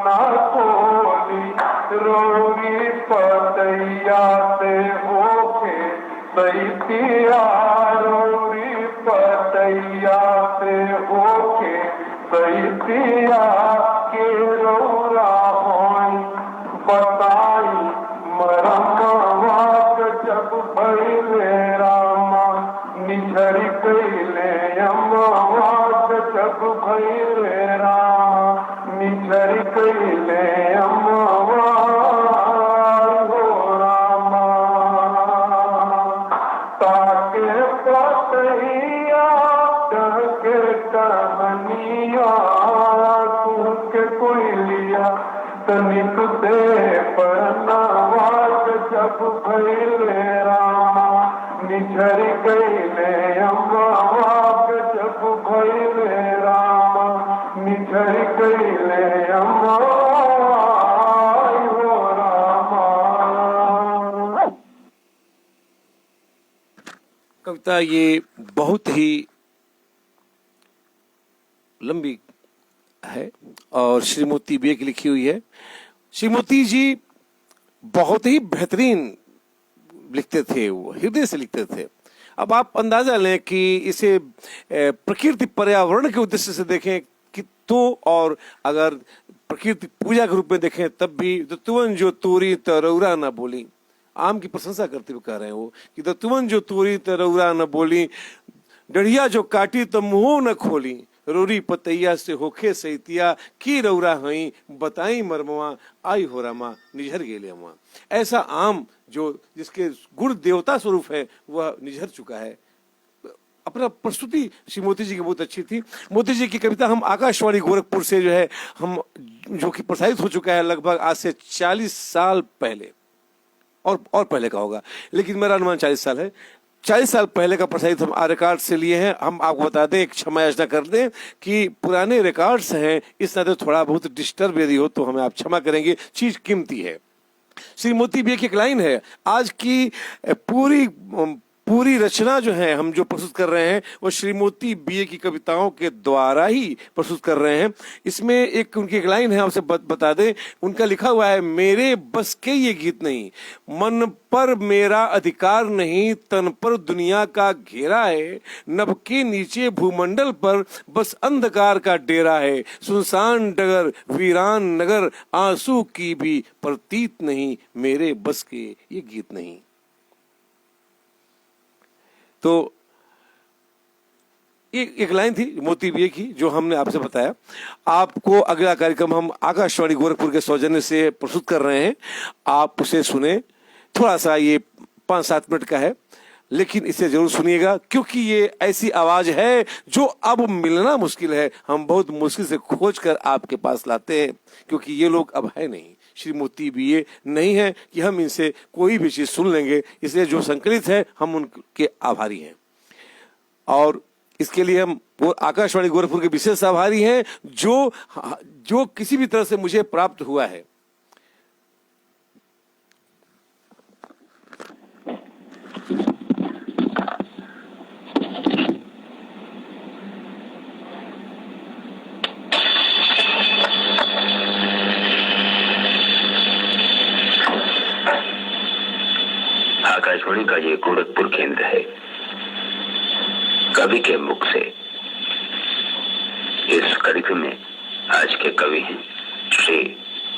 ना खोली रोगी पतैया से होके सैतिया रोगी पतैया से होके सैतिया के रौरा होई बताई मरमवाक जब भइले रामा निझर गईले अम्मवाक जब भइले रामा निझर गईले अम्मवा हो रामा ताके पतैया के टहनिया के कोई लिया तनिक दे परनावाक जब भइले रामा निझर गईले अम्मावाक जब भइले रामा निझर गईले अम्मा हो रामा। कविता ये बहुत ही लंबी है और श्रीमती बी की लिखी हुई है। श्रीमती जी बहुत ही बेहतरीन लिखते थे, वो हृदय से लिखते थे। अब आप अंदाजा लें कि इसे प्रकृति पर्यावरण के उद्देश्य से देखें कि तो, और अगर प्रकृति पूजा के रूप में देखें तब भी दतुवन जो तूरी तरौरा न बोली, आम की प्रशंसा करते हुए कह रहे हैं वो कि दतुवन जो तूरी तरौरा न बोली डढ़िया जो काटी तो मुंह न खोली रोरी पतैया से होखे सैतिया की रौरा हई बताई मरमवा आई हो रामा निझर गेले अम्मा। ऐसा आम जो जिसके गुण देवता स्वरूप है वह निझर चुका है। अपना प्रस्तुति श्री मोती जी की बहुत अच्छी थी। मोती जी की कविता हम आकाशवाणी गोरखपुर से जो है हम जो कि प्रसारित हो चुका है लगभग आज से 40 साल पहले और पहले का होगा, लेकिन मेरा अनुमान 40 साल है। 40 साल पहले का प्रसारित हम रिकॉर्ड से लिए हैं। हम आपको बता दें, एक क्षमा याचना कर दें कि पुराने रिकॉर्ड्स हैं, इस तरह थोड़ा बहुत डिस्टर्ब यदि हो तो हमें आप क्षमा करेंगे, चीज कीमती है। श्री मोती बी की एक लाइन है, आज की पूरी रचना जो है हम जो प्रस्तुत कर रहे हैं वो श्रीमती बी की कविताओं के द्वारा ही प्रस्तुत कर रहे हैं। इसमें एक उनकी एक लाइन है, आपसे बता दें, उनका लिखा हुआ है, मेरे बस के ये गीत नहीं, मन पर मेरा अधिकार नहीं, तन पर दुनिया का घेरा है, नभ के नीचे भूमंडल पर बस अंधकार का डेरा है, सुनसान डगर वीरान नगर आंसू की भी प्रतीत नहीं, मेरे बस के ये गीत नहीं। तो एक लाइन थी मोती बी की जो हमने आपसे बताया। आपको अगला कार्यक्रम हम आकाशवाणी गोरखपुर के सौजन्य से प्रस्तुत कर रहे हैं, आप उसे सुने। थोड़ा सा ये 5-7 मिनट का है, लेकिन इसे जरूर सुनिएगा क्योंकि ये ऐसी आवाज है जो अब मिलना मुश्किल है। हम बहुत मुश्किल से खोज कर आपके पास लाते हैं क्योंकि ये लोग अब है नहीं, श्री मोती बी ये नहीं है कि हम इनसे कोई भी चीज सुन लेंगे। इसलिए जो संकलित है हम उनके आभारी हैं और इसके लिए हम आकाशवाणी गोरखपुर के विशेष आभारी हैं जो किसी भी तरह से मुझे प्राप्त हुआ है। आकाशवाणी का ये गोरखपुर केंद्र है। कवि के मुख से इस कार्यक्रम में आज के कवि हैं श्री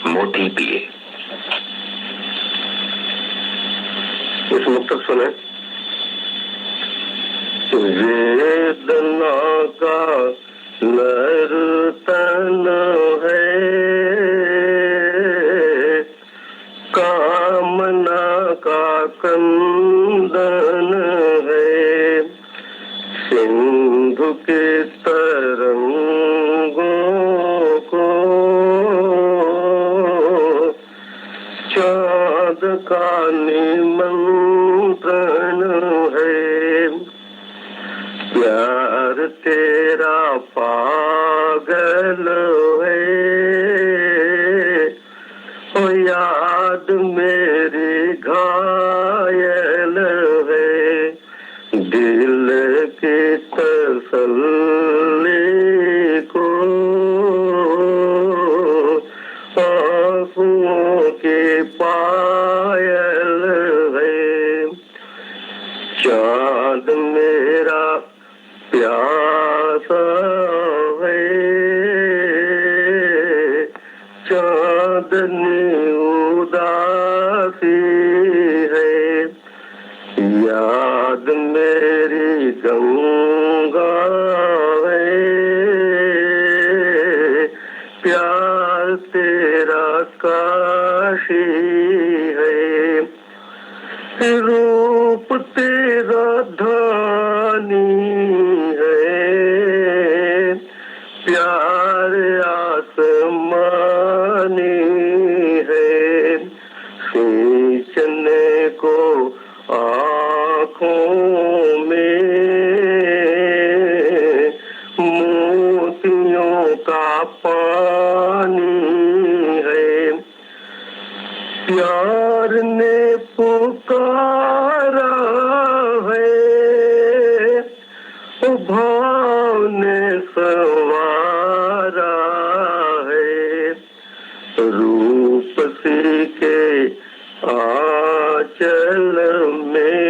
मोती बी। इस मुक्तक सुने। वेदना का नर्तन है कंदन है, सिंधु के तरंगों को चाँद का निमंत्रण है। प्यार तेरा पागल है, ओ याद मेरी घायल है। दिल की तसल्ली को आंसुओं की पायल है। चाँद मेरा प्यासा है, चाँदनी उदासी है। याद मेरी गंगा है, प्यार तेरा काशी है। रूप तेरा धानी है, प्यार आसमानी है। सींचने को आँखों में मोतियों का पानी है। प्यार ने पुकारा है, भाव ने संवारा है। रूप सी के आंचल में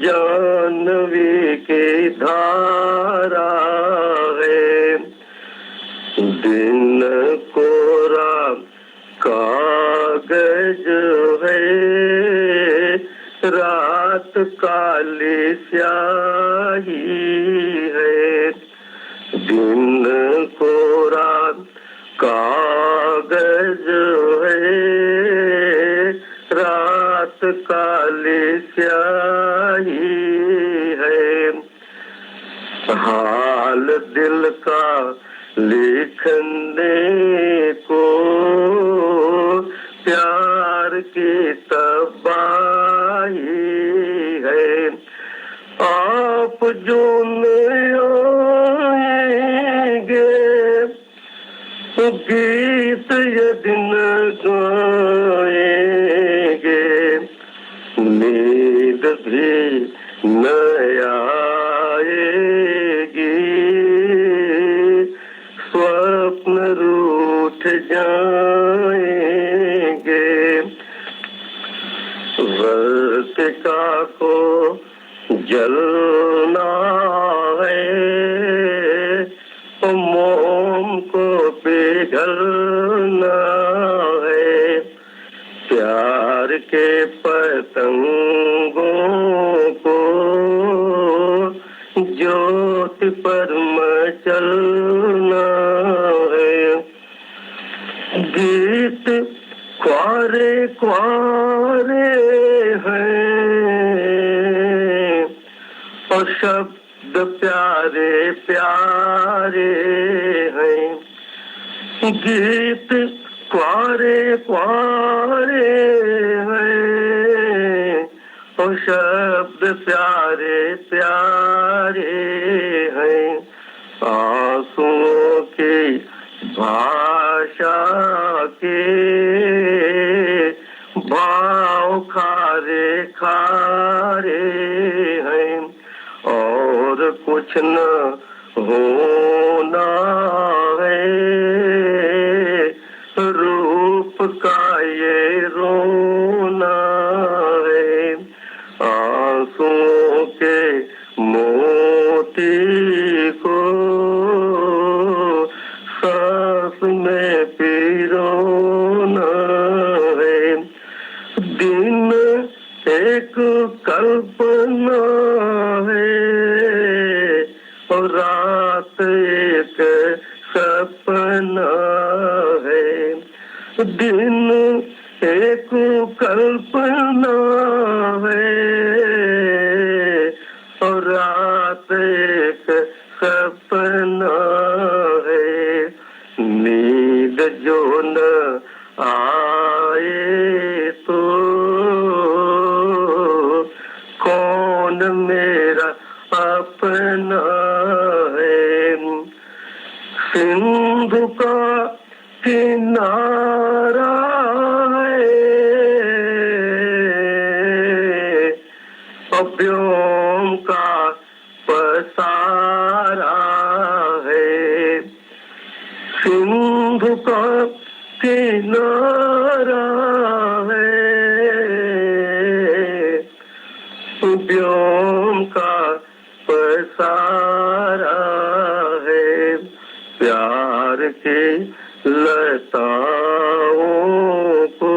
जानवी की धारा है। दिन कोरा कागज है, रात काली स्याही है। दिन कोरा कागज है, रात काली स्याही है। हाल दिल का लिखने को प्यार की तबाही है। आप जो आएंगे तो गीत ये दिन गाएंगे, नींद भी न आएगी, स्वप्न रूठ जाएंगे। वर्तिका को जलना है, मोम को पिघलना है। प्यार के पतंगों को ज्योति पर मचलना है। गीत क्वारे क्वारे हैं, और शब्द प्यारे प्यारे हैं। गीत क्वारे क्वारे हैं, और शब्द प्यारे प्यारे हैं। आंसुओं की भाषा के भाव खारे खारे हैं, और कुछ न होना है। रूप का ये रोना है, आंसुओं के मोती को सांस में पिरोना है। दिन एक कल्पना है, और रात एक सपना है। दिन एक कल्पना है और रात एक सपना है। नींद जो न आए तो कौन मेरा अपना है। सिंधु का किनारा व्योम का पसारा है। सिंधु का किनारा है, व्योम का पसारा है। प्यार के लताओं को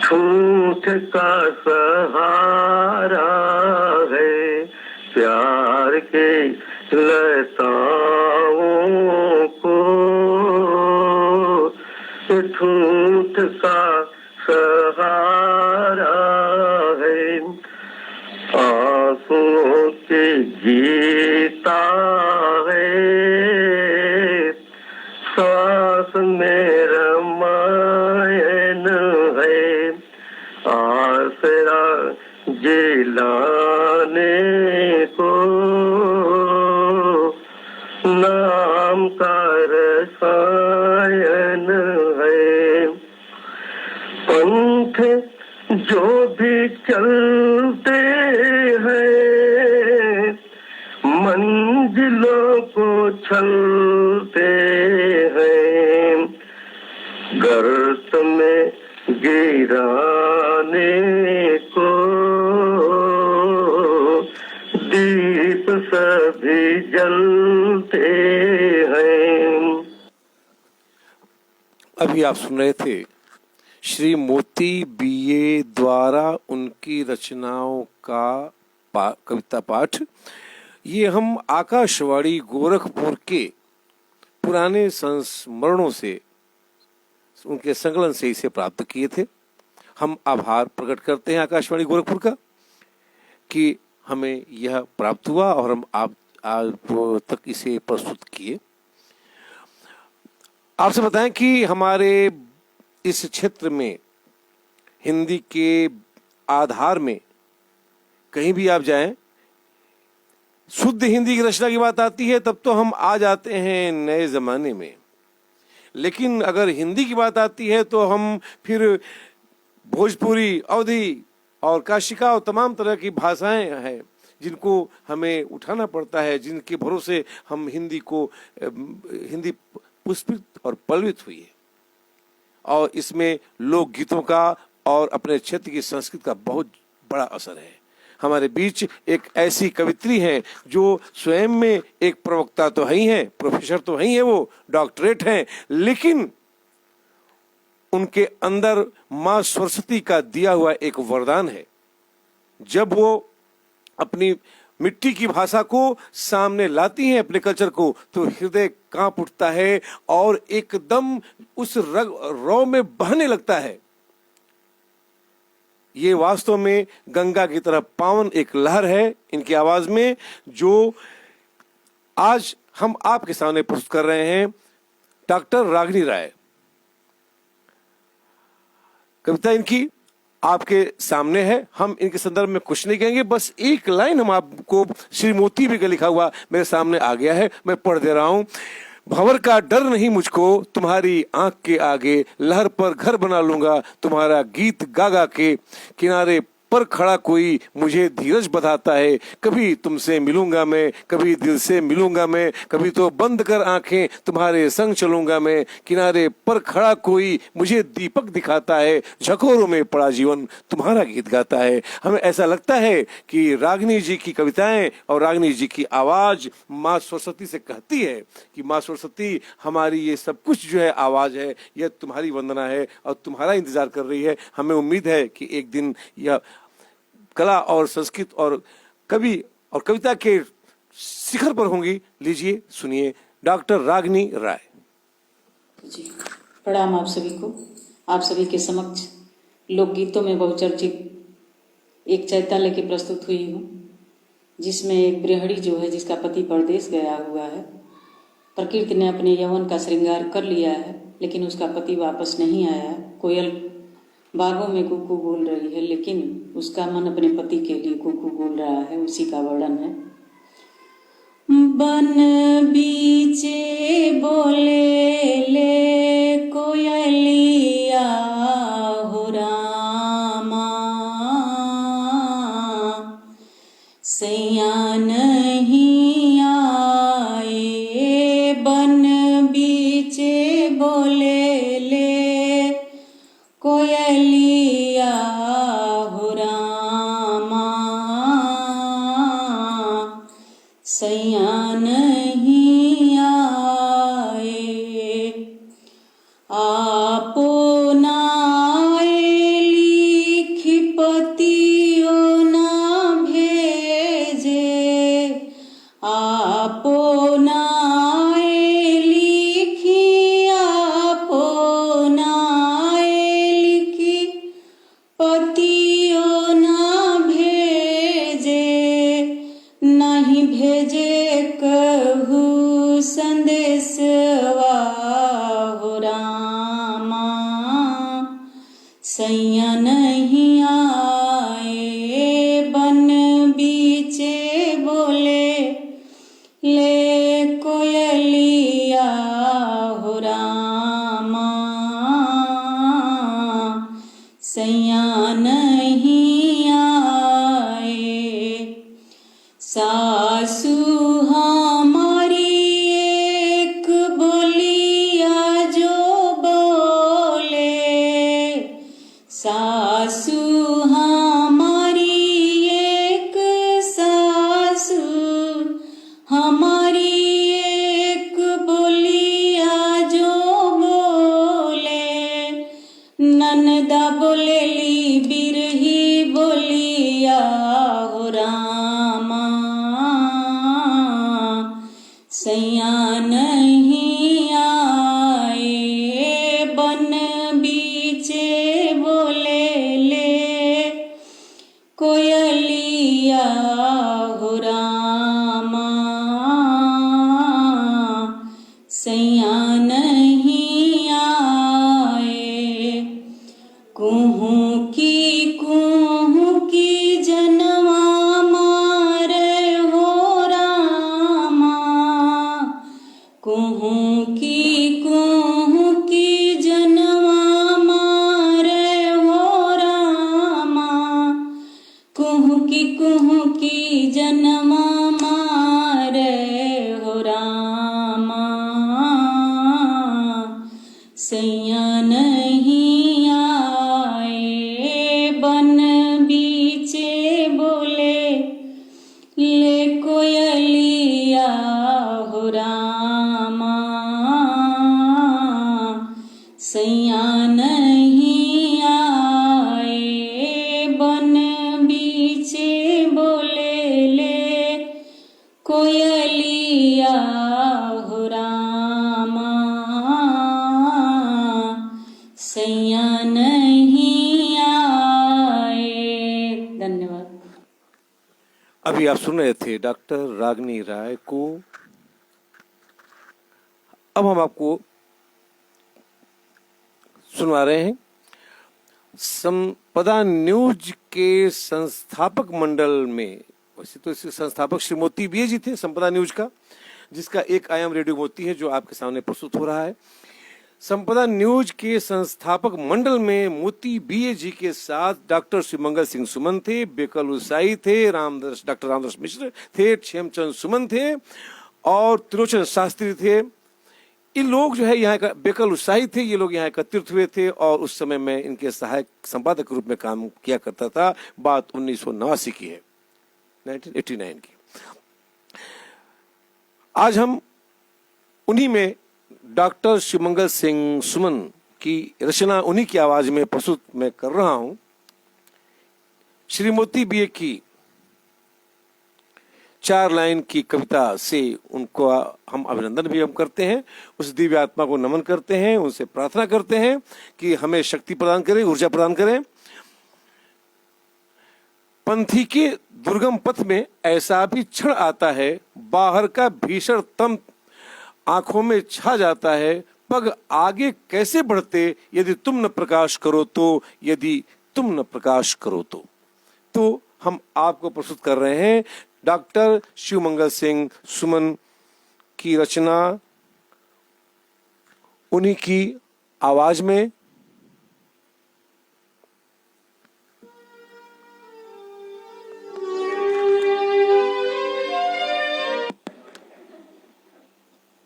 झूठ का सहारा है। प्यार के लताओं को झूठ का सहारा है। आंसुओं के गीता है, सांस में रामायण है। आसरा जिलाने को नाम का रसायन है। पंथ जो भी चलते हैं मंजिलों को छलते हैं। गर्त में गिराने को दीप सभी जलते हैं। अभी आप सुन रहे थे श्री मोती बीए द्वारा उनकी रचनाओं का कविता पाठ। ये हम आकाशवाणी गोरखपुर के पुराने संस्मरणों से, उनके संकलन से इसे प्राप्त किए थे। हम आभार प्रकट करते हैं आकाशवाणी गोरखपुर का कि हमें यह प्राप्त हुआ और हम आप तक इसे प्रस्तुत किए। आपसे बताएं कि हमारे इस क्षेत्र में हिंदी के आधार में कहीं भी आप जाएं, शुद्ध हिंदी की रचना की बात आती है तब तो हम आ जाते हैं नए जमाने में। लेकिन अगर हिंदी की बात आती है तो हम फिर भोजपुरी, अवधी और काशिका और तमाम तरह की भाषाएं हैं जिनको हमें उठाना पड़ता है, जिनके भरोसे हम हिंदी पुष्पित और पल्वित हुई है। और इसमें लोकगीतों का और अपने क्षेत्र की संस्कृति का बहुत बड़ा असर है। हमारे बीच एक ऐसी कवित्री हैं जो स्वयं में एक प्रवक्ता तो ही हैं, प्रोफेसर तो ही हैं, वो डॉक्टरेट हैं, लेकिन उनके अंदर माँ सरस्वती का दिया हुआ एक वरदान है। जब वो अपनी मिट्टी की भाषा को सामने लाती हैं, अपने कल्चर को, तो हृदय कांप उठता है और एकदम उस रौ में बहने लगता है। ये वास्तव में गंगा की तरह पावन एक लहर है इनकी आवाज में, जो आज हम आपके सामने प्रस्तुत कर रहे हैं। डॉक्टर रागिनी राय, कविता इनकी आपके सामने है। हम इनके संदर्भ में कुछ नहीं कहेंगे, बस एक लाइन हम आपको श्री मोती भी का लिखा हुआ मेरे सामने आ गया है, मैं पढ़ दे रहा हूं। भंवर का डर नहीं मुझको तुम्हारी आंख के आगे, लहर पर घर बना लूंगा तुम्हारा गीत गा गा के, किनारे पर खड़ा कोई मुझे धीरज बताता है, कभी तुमसे मिलूंगा मैं, कभी दिल से मिलूंगा मैं, कभी तो बंद कर आंखें तुम्हारे संग चलूंगा मैं, किनारे पर खड़ा कोई मुझे दीपक दिखाता है, झकोरों में पड़ा जीवन तुम्हारा गीत गाता है। हमें ऐसा लगता है कि रागिनी जी की कविताएं और रागिनी जी की आवाज माँ सरस्वती से कहती है कि माँ सरस्वती, हमारी ये सब कुछ जो है आवाज है, यह तुम्हारी वंदना है और तुम्हारा इंतजार कर रही है। हमें उम्मीद है कि एक दिन यह कला और संस्कृत और कवि और कविता के शिखर पर होंगी। लीजिए सुनिए डॉक्टर रागिनी राय। जी, प्रणाम आप सभी को। आप सभी के समक्ष लोकगीतों में बहुचर्चित एक चैता लेके प्रस्तुत हुई हूँ, जिसमें एक गृहिणी जो है, जिसका पति परदेश गया हुआ है। प्रकृति ने अपने यौवन का श्रृंगार कर लिया है, लेकिन उसका पति वापस नहीं आया। कोयल बागों में कुकू बोल रही है, लेकिन उसका मन अपने पति के लिए कुकू बोल रहा है। उसी का वर्णन है। बन बीचे बोले ले कोयलिया हो रामा, सैया नहीं आए। बन बीचे बोले ले कोयलिया हो रामा, सैया नहीं आए। आपो नाए लिखि पतियो ना भेजे, आपो नाए लिखि, आपो नाए लिखि पतियो ना भेजे। नहीं भेजे कहू संदेशवा हो रामा, सैया नहीं आए। बन बीचे बोले ले कोयलिया हो रामा, सैया नहीं आए। सासू हमारी एक बोलिया जो बोले, सासू हमारी एक, सासू हमारी एक बोलिया जो बोले। ननदा बोलेली बिरही बोलिया हो रामा, सैया नहीं आए। बन बीचे बोले ले कोयलिया हो रामा, सैया नहीं आए। कुहू की जनवा मारे हो रामा, कुहू की जनवा मारे हो रामा, कुहू की जनवा मारे हो रामा, सैया नहीं आए। बन बीचे बोले ले कोयलिया हो रामा, सैया नहीं आए। बन बीचे बोले ले कोयलिया हो रामा, सैया नहीं आए। धन्यवाद। अभी आप सुन रहे थे डॉक्टर रागिनी राय को। अब हम आपको सुनवा रहे हैं संपदा न्यूज के संस्थापक मंडल में। वैसे तो इसके संस्थापक श्री मोती बीए जी थे संपदा न्यूज का, जिसका एक आयाम रेडियो मोती है जो आपके सामने प्रस्तुत हो रहा है। संपदा न्यूज के संस्थापक मंडल में मोती बीए जी के साथ डॉक्टर श्रीमंगल सिंह सुमन थे, बेकल उसाई थे, डॉक्टर रामदास मिश्र थे, क्षेमचंद सुमन थे और त्रिलोचन शास्त्री थे। ये लोग जो है यहाँ का, बेकल उत्साही थे, ये लोग यहाँ एकत्रित हुए थे और उस समय मैं इनके सहायक संपादक के रूप में काम किया करता था। बात 1989 की है, 1989 की। आज हम उन्हीं में डॉक्टर शिवमंगल सिंह सुमन की रचना उन्हीं की आवाज में प्रस्तुत मैं कर रहा हूं। श्री मोती बीए की 4 लाइन की कविता से उनको हम अभिनंदन भी हम करते हैं, उस दिव्य आत्मा को नमन करते हैं, उनसे प्रार्थना करते हैं कि हमें शक्ति प्रदान करें, ऊर्जा प्रदान करें। पंथी के दुर्गम पथ में ऐसा भी क्षण आता है, बाहर का भीषण तम आंखों में छा जाता है, पग आगे कैसे बढ़ते यदि तुम न प्रकाश करो तो, यदि तुम न प्रकाश करो तो हम आपको प्रस्तुत कर रहे हैं डॉक्टर शिवमंगल सिंह सुमन की रचना, उन्हीं की आवाज में।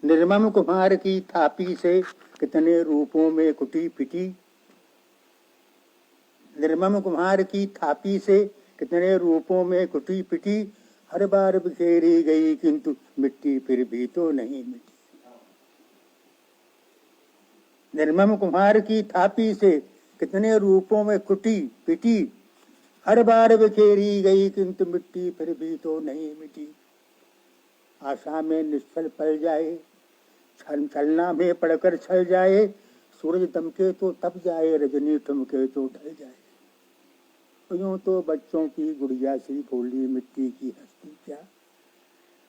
निर्मम कुम्हार की थापी से कितने रूपों में कुटी पिटी, निर्मम कुम्हार की थापी से कितने रूपों में कुटी पिटी, हर बार बिखेरी गई किंतु मिट्टी फिर भी तो नहीं मिटी। निर्मम कुम्हार की थापी से कितने रूपों में कुटी पिटी, हर बार बिखेरी गई किंतु मिट्टी फिर भी तो नहीं मिटी। आशा में निश्चल पल जाए, छलना में पड़कर छल जाए, सूरज दमके तो तप जाए, रजनी ठुमके तो ढल जाए। यूं तो बच्चों की गुड़िया सी भोली मिट्टी की हस्ती क्या,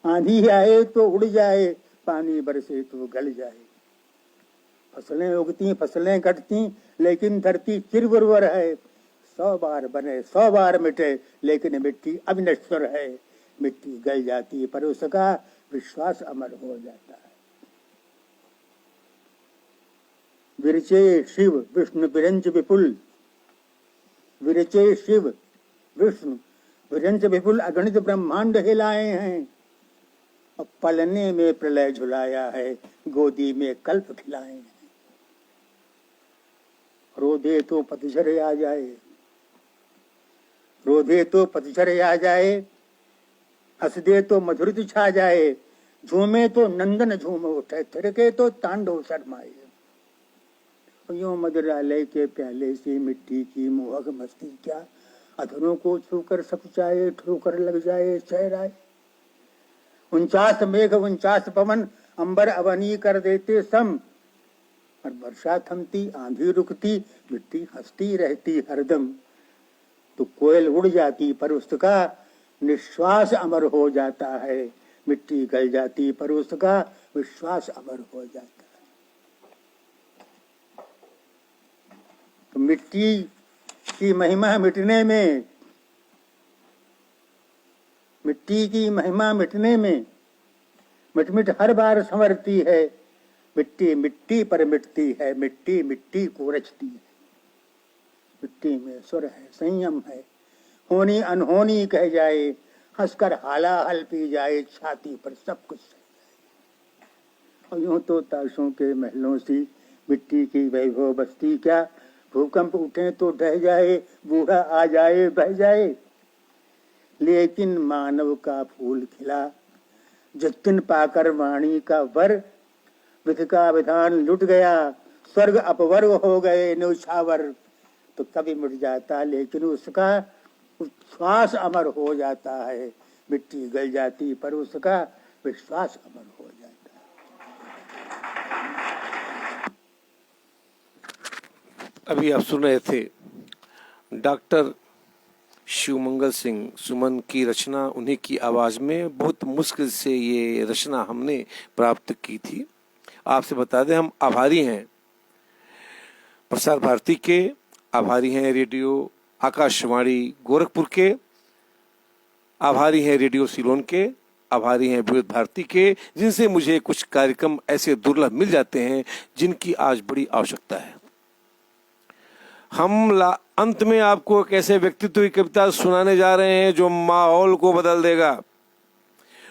आंधी आए तो उड़ जाए, पानी बरसे तो गल जाए। फसलें उगती फसलें कटती लेकिन धरती चिरबुरवर है, 100 बार बने 100 बार मिटे लेकिन मिट्टी अविनश्वर है। मिट्टी गल जाती पर उसका विश्वास अमर हो जाता है। विरचे शिव विष्णु विरंच विपुल, विरचे शिव विष्णु विरंच विपुल, अगणित ब्रह्मांड हिलाए हैं। और पलने में प्रलय झुलाया है, गोदी में कल्प खिलाए हैं। रोदे तो पतझड़ आ जाए, रोदे तो पतझड़ आ जाए, हंस दे तो मधुरित छा जाए, झूमे तो नंदन झूम उठे, थिरके तो तांडव शर्माए। यूं मदिरालय के प्याले से मिट्टी की मोहक मस्ती क्या, अधरों को छूकर सकुचाए, ठोकर लग जाए चेहराए। 49 मेघ 49 पवन अंबर अवनी कर देते सम, और वर्षा थमती आंधी रुकती, मिट्टी हंसती रहती हरदम। तो कोयल उड़ जाती पर उसका निश्वास अमर हो जाता है, मिट्टी गल जाती पर उसका विश्वास अमर हो जाता है। तो मिट्टी की महिमा मिटने में, मिट्टी की महिमा मिटने में मिट मिट हर बार संवरती है। मिट्टी मिट्टी पर मिटती है, मिट्टी मिट्टी को रचती है। मिट्टी में सुर है, संयम है, होनी अनहोनी कह जाए, हंसकर हाला हल पी जाए, छाती पर सब कुछ सह जाए। और यूं तो ताशों के महलों सी मिट्टी की वैभव बस्ती क्या, भूकंप उठे तो ढह जाए, बूढ़ा आ जाए बह जाए। लेकिन मानव का फूल खिला, जितन पाकर वाणी का वर, विधि का विधान लुट गया, स्वर्ग अपवर्ग हो गए न्यौछावर। तो कभी मिट जाता लेकिन उसका श्वास अमर हो जाता है, मिट्टी गल जाती पर उसका विश्वास अमर हो जाता है। अभी आप सुन रहे थे डॉक्टर शिवमंगल सिंह सुमन की रचना, उन्हीं की आवाज में। बहुत मुश्किल से ये रचना हमने प्राप्त की थी। आपसे बता दें, हम आभारी हैं प्रसार भारती के, आभारी हैं रेडियो आकाशवाणी गोरखपुर के, आभारी हैं रेडियो सिलोन के, आभारी हैं विविध भारती के, जिनसे मुझे कुछ कार्यक्रम ऐसे दुर्लभ मिल जाते हैं जिनकी आज बड़ी आवश्यकता है। हम अंत में आपको एक ऐसे व्यक्तित्व की कविता सुनाने जा रहे हैं जो माहौल को बदल देगा।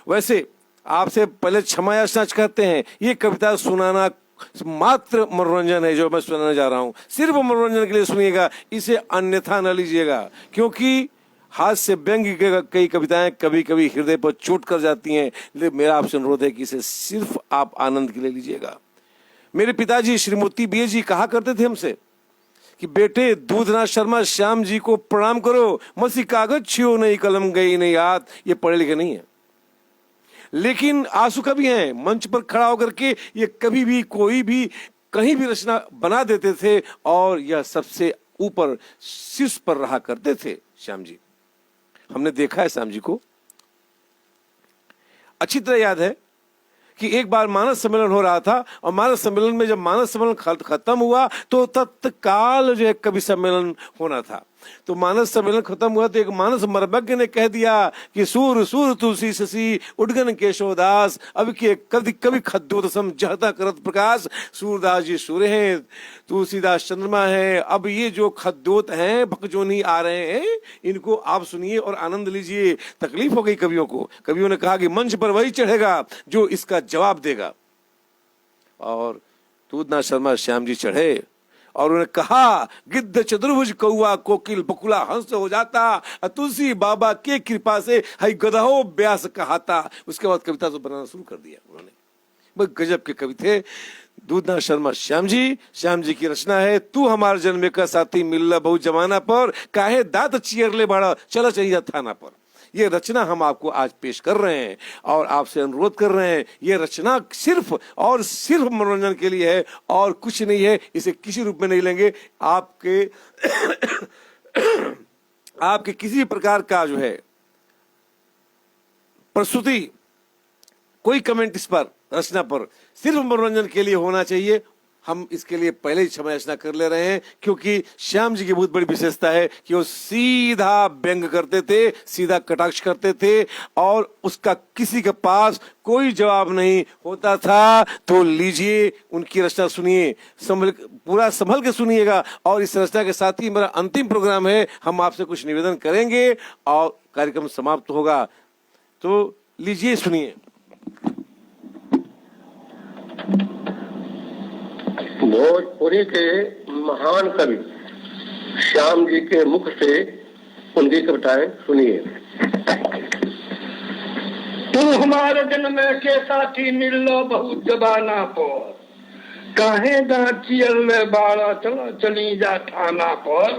वैसे आपसे पहले क्षमा याचना करते हैं, ये कविता सुनाना मात्र मनोरंजन है जो मैं सुनाने जा रहा हूं, सिर्फ मनोरंजन के लिए सुनिएगा, इसे अन्यथा न लीजिएगा, क्योंकि हाथ से व्यंग्य की कई कविताएं कभी कभी हृदय पर चोट कर जाती हैं। लेकिन मेरा आपसे अनुरोध है कि इसे सिर्फ आप आनंद के लिए लीजिएगा। मेरे पिताजी श्री मोती बीए जी कहा करते थे हमसे कि बेटे दूधनाथ शर्मा श्याम जी को प्रणाम करो, मसी कागज छियो नहीं कलम गई नहीं हाथ। ये पढ़े लिखे नहीं है, लेकिन आंसू कभी हैं, मंच पर खड़ा होकर के ये कभी भी कोई भी कहीं भी रचना बना देते थे और यह सबसे ऊपर शीर्ष पर रहा करते थे श्याम जी। हमने देखा है श्याम जी को, अच्छी तरह याद है कि एक बार मानस सम्मेलन हो रहा था और मानस सम्मेलन में जब मानस सम्मेलन खत्म हुआ तो तत्काल जो है कवि सम्मेलन होना था। तो मानस सम्मेलन खत्म हुआ तो एक मानस मर्मज्ञ ने कह दिया कि सूर सूर तुलसी शशि उडगन केशवदास अब के कवि कवि खद्योत सम जहता करत प्रकाश। सूरदास जी सूर्य हैं, तुलसीदास चंद्रमा है, अब ये जो खद्योत हैं भकजोनी आ रहे हैं इनको आप सुनिए और आनंद लीजिए। तकलीफ हो गई कवियों को, कवियों ने कहा कि मंच पर वही चढ़ेगा जो इसका जवाब देगा। और दूधनाथ शर्मा श्याम जी चढ़े और उन्होंने कहा गिद्ध चतुर्भुज कौआ कोकिल बकुला हंस हो जाता तुलसी बाबा के कृपा से हई गदहो ब्यास कहाता। उसके बाद कविता तो बनाना शुरू कर दिया उन्होंने। बहुत गजब के कवि थे दूधनाथ शर्मा श्याम जी। श्याम जी की रचना है तू हमार जन्मे का साथी मिलला बहु जमाना पर काहे दांत चियरले बड़ा चला चाहिए थाना पर। ये रचना हम आपको आज पेश कर रहे हैं और आपसे अनुरोध कर रहे हैं। ये रचना सिर्फ और सिर्फ मनोरंजन के लिए है और कुछ नहीं है, इसे किसी रूप में नहीं लेंगे। आपके आपके किसी प्रकार का जो है प्रस्तुति, कोई कमेंट इस पर रचना पर सिर्फ मनोरंजन के लिए होना चाहिए। हम इसके लिए पहले ही क्षमा याचना कर ले रहे हैं क्योंकि श्याम जी की बहुत बड़ी विशेषता है कि वो सीधा व्यंग करते थे, सीधा कटाक्ष करते थे और उसका किसी के पास कोई जवाब नहीं होता था। तो लीजिए उनकी रचना सुनिए, पूरा संभल के सुनिएगा। और इस रचना के साथ ही मेरा अंतिम प्रोग्राम है, हम आपसे कुछ निवेदन करेंगे और कार्यक्रम समाप्त होगा। तो लीजिए सुनिए। भोजपुरी के महान कवि श्याम जी के मुख से उनकी कविताएं सुनिए। तू हमारे जन्म के साथी मिल लो बहुत जबाना पर काहे दांत चियल बाड़ा चला चली जा थाना पर।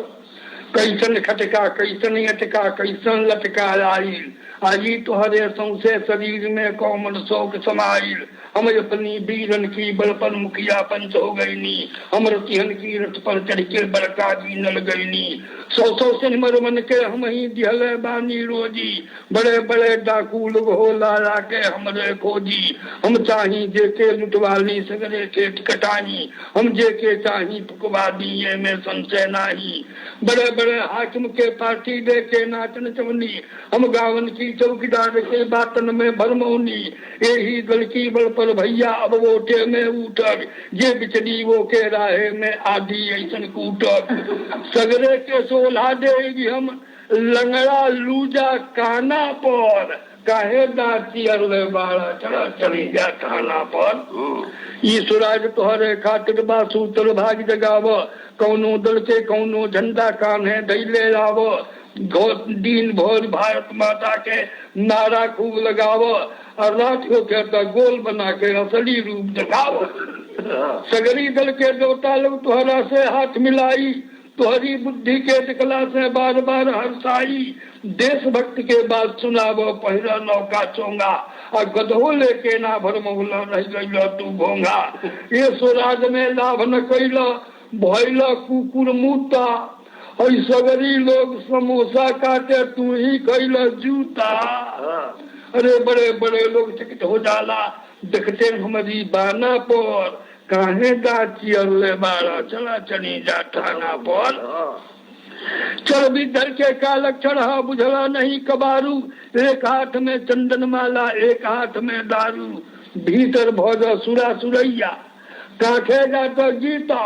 कैसन खटका कैसन अटका कैसन लटका आई तुहरे सौसे शरीर में कौमन शोक समाइल। हम अपनी बीरन की बल पर मुखिया पंच हो गई नी, हमर तिहन की रथ पर चढ़ के बड़का भी नल गई नी। सौ से मरमन के हम ही दिहले बानी रोजी, बड़े बड़े डाकू लोग हो ला के हमरे खोजी। हम चाही जेके लुटवाली सगरे खेत कटाई, हम जेके चाही पुकवा दिए में संशय नाही। बड़े बड़े हाकिम के पार्टी दे के नाचन चवनी, हम गावन की चौकीदार के बातन में भरमौनी। यही दल की बल पर भैया अब वोटे में उठक, ये बिचड़ी वो के राहे में आधी ऐसन कूटक। सगरे के सोला देगी हम लंगड़ा लूजा काना पर काहे दाती अरले बाड़ा चला चली जा थाना पर। ईश्वराज तोहरे खातिर बासूतर भाग जगाव, कौनो दल के कौनो झंडा कान्हे दैले लाव। दिन भर भारत माता के नारा खूब लगाव और रात को कहता गोल बना के असली रूप दिखाओ। सगरी दल के देवता लोग तुहरा से हाथ मिलाई, तुहरी बुद्धि के दिखला से बार बार हरसाई। देशभक्त के बात सुनावो पहला नौका चोंगा और गधो लेके ना भरमौला रह गई तू भोंगा। ये स्वराज में लाभ न कैला भैला कुकुर मुता, और सगरी लोग समोसा काटे तू ही कैला जूता। अरे बड़े बड़े लोग चकित हो जाला देखते हमारी बाना पर काहे दाची अरले बाड़ा चला चली जा थाना पर। चल भी धर के कालक चढ़ा बुझला नहीं कबारू, एक हाथ में चंदन माला एक हाथ में दारू। भीतर भोज सुरा सुरैया काखेगा तो गीता,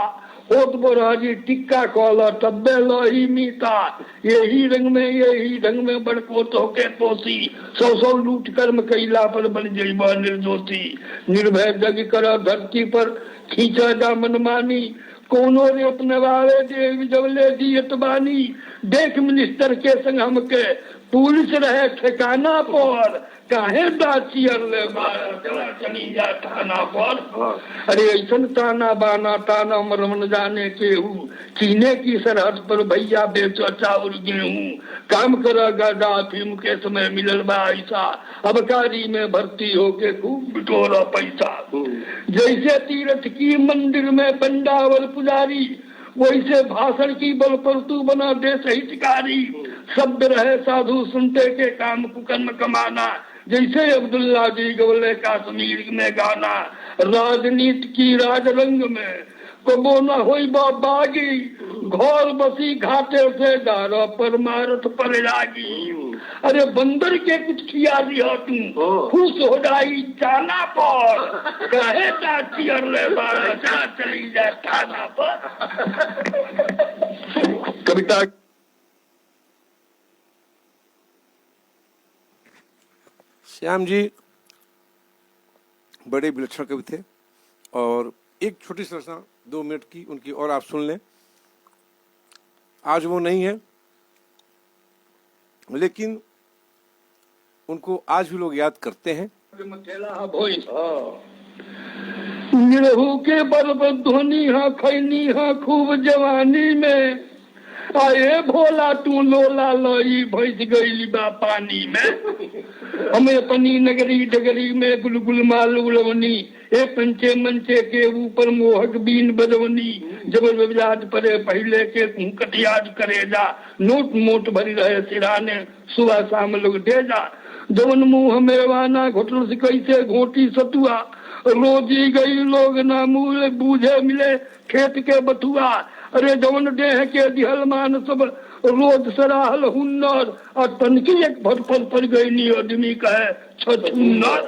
होत बोराजी टिक्का कॉला तब्बे लही मीता। यही रंग में बड़को तो के पोसी, सौ लूट कर्म कैला पर बन जइबा निर्दोषी। निर्भय जग कर धरती पर खींचा जा मनमानी, कोनो रे अपने वाले देव जबले दियत बानी। देख मिनिस्टर के संग हमके पुलिस रहे ठिकाना पर काहे दाचियर ले बाड़ा चला चली जा थाना पर। अरे ऐसा ताना बाना ताना मरम न जाने के हूँ, चीने की सरहद पर भैया बेचो चाउर गेहूं, काम करेगा अफीम के समय मिलल बा ऐसा, अबकारी में भर्ती होके खूब बिटोरा पैसा। जैसे तीर्थ की मंदिर में पंडावल पुजारी, वैसे भाषण की बल पर तू बना देश हितकारी। शब्द रहे साधु सुनते के काम कुकर्म कमाना, जैसे अब्दुल्ला जी गवले कश्मीर में गाना। राजनीति की राज रंग में कबो न होई बागी, घर बसी घाटे से गारा पर मारत पर लागी। अरे बंदर के कुछ किया दिया तू, खुश हो जाई जाना पर, कहे चियर ले बाड़ा चला चली जाए थाना पर। कविता श्याम जी बड़े विलक्षण कवि थे, और एक छोटी सी रचना 2 मिनट की उनकी और आप सुन लें। आज वो नहीं है, लेकिन उनको आज भी लोग याद करते हैं। निरहू के बरबर धोनी हा खैनी हा खूब जवानी में, आए भोला तू लोला लई भैंस गई बा पानी में। हमें अपनी नगरी डगरी में गुलगुल माल उड़वनी, ए पंचे मंचे के ऊपर मोहक बीन बजवनी। जब विराज परे पहले के कटियाज करे जा, नोट मोट भरी रहे सिराने, सुबह शाम लोग दे जा। जवन मुंह में वाना घोटल से कैसे घोटी सतुआ, रोजी गई लोग ना मूल बूझे मिले खेत के बथुआ। अरे जवन देह के दिहल मान सब रोज सराहल हुन्नर, और तनकी एक भटफल पड़ गई नी आदमी कहे छछुन्नर।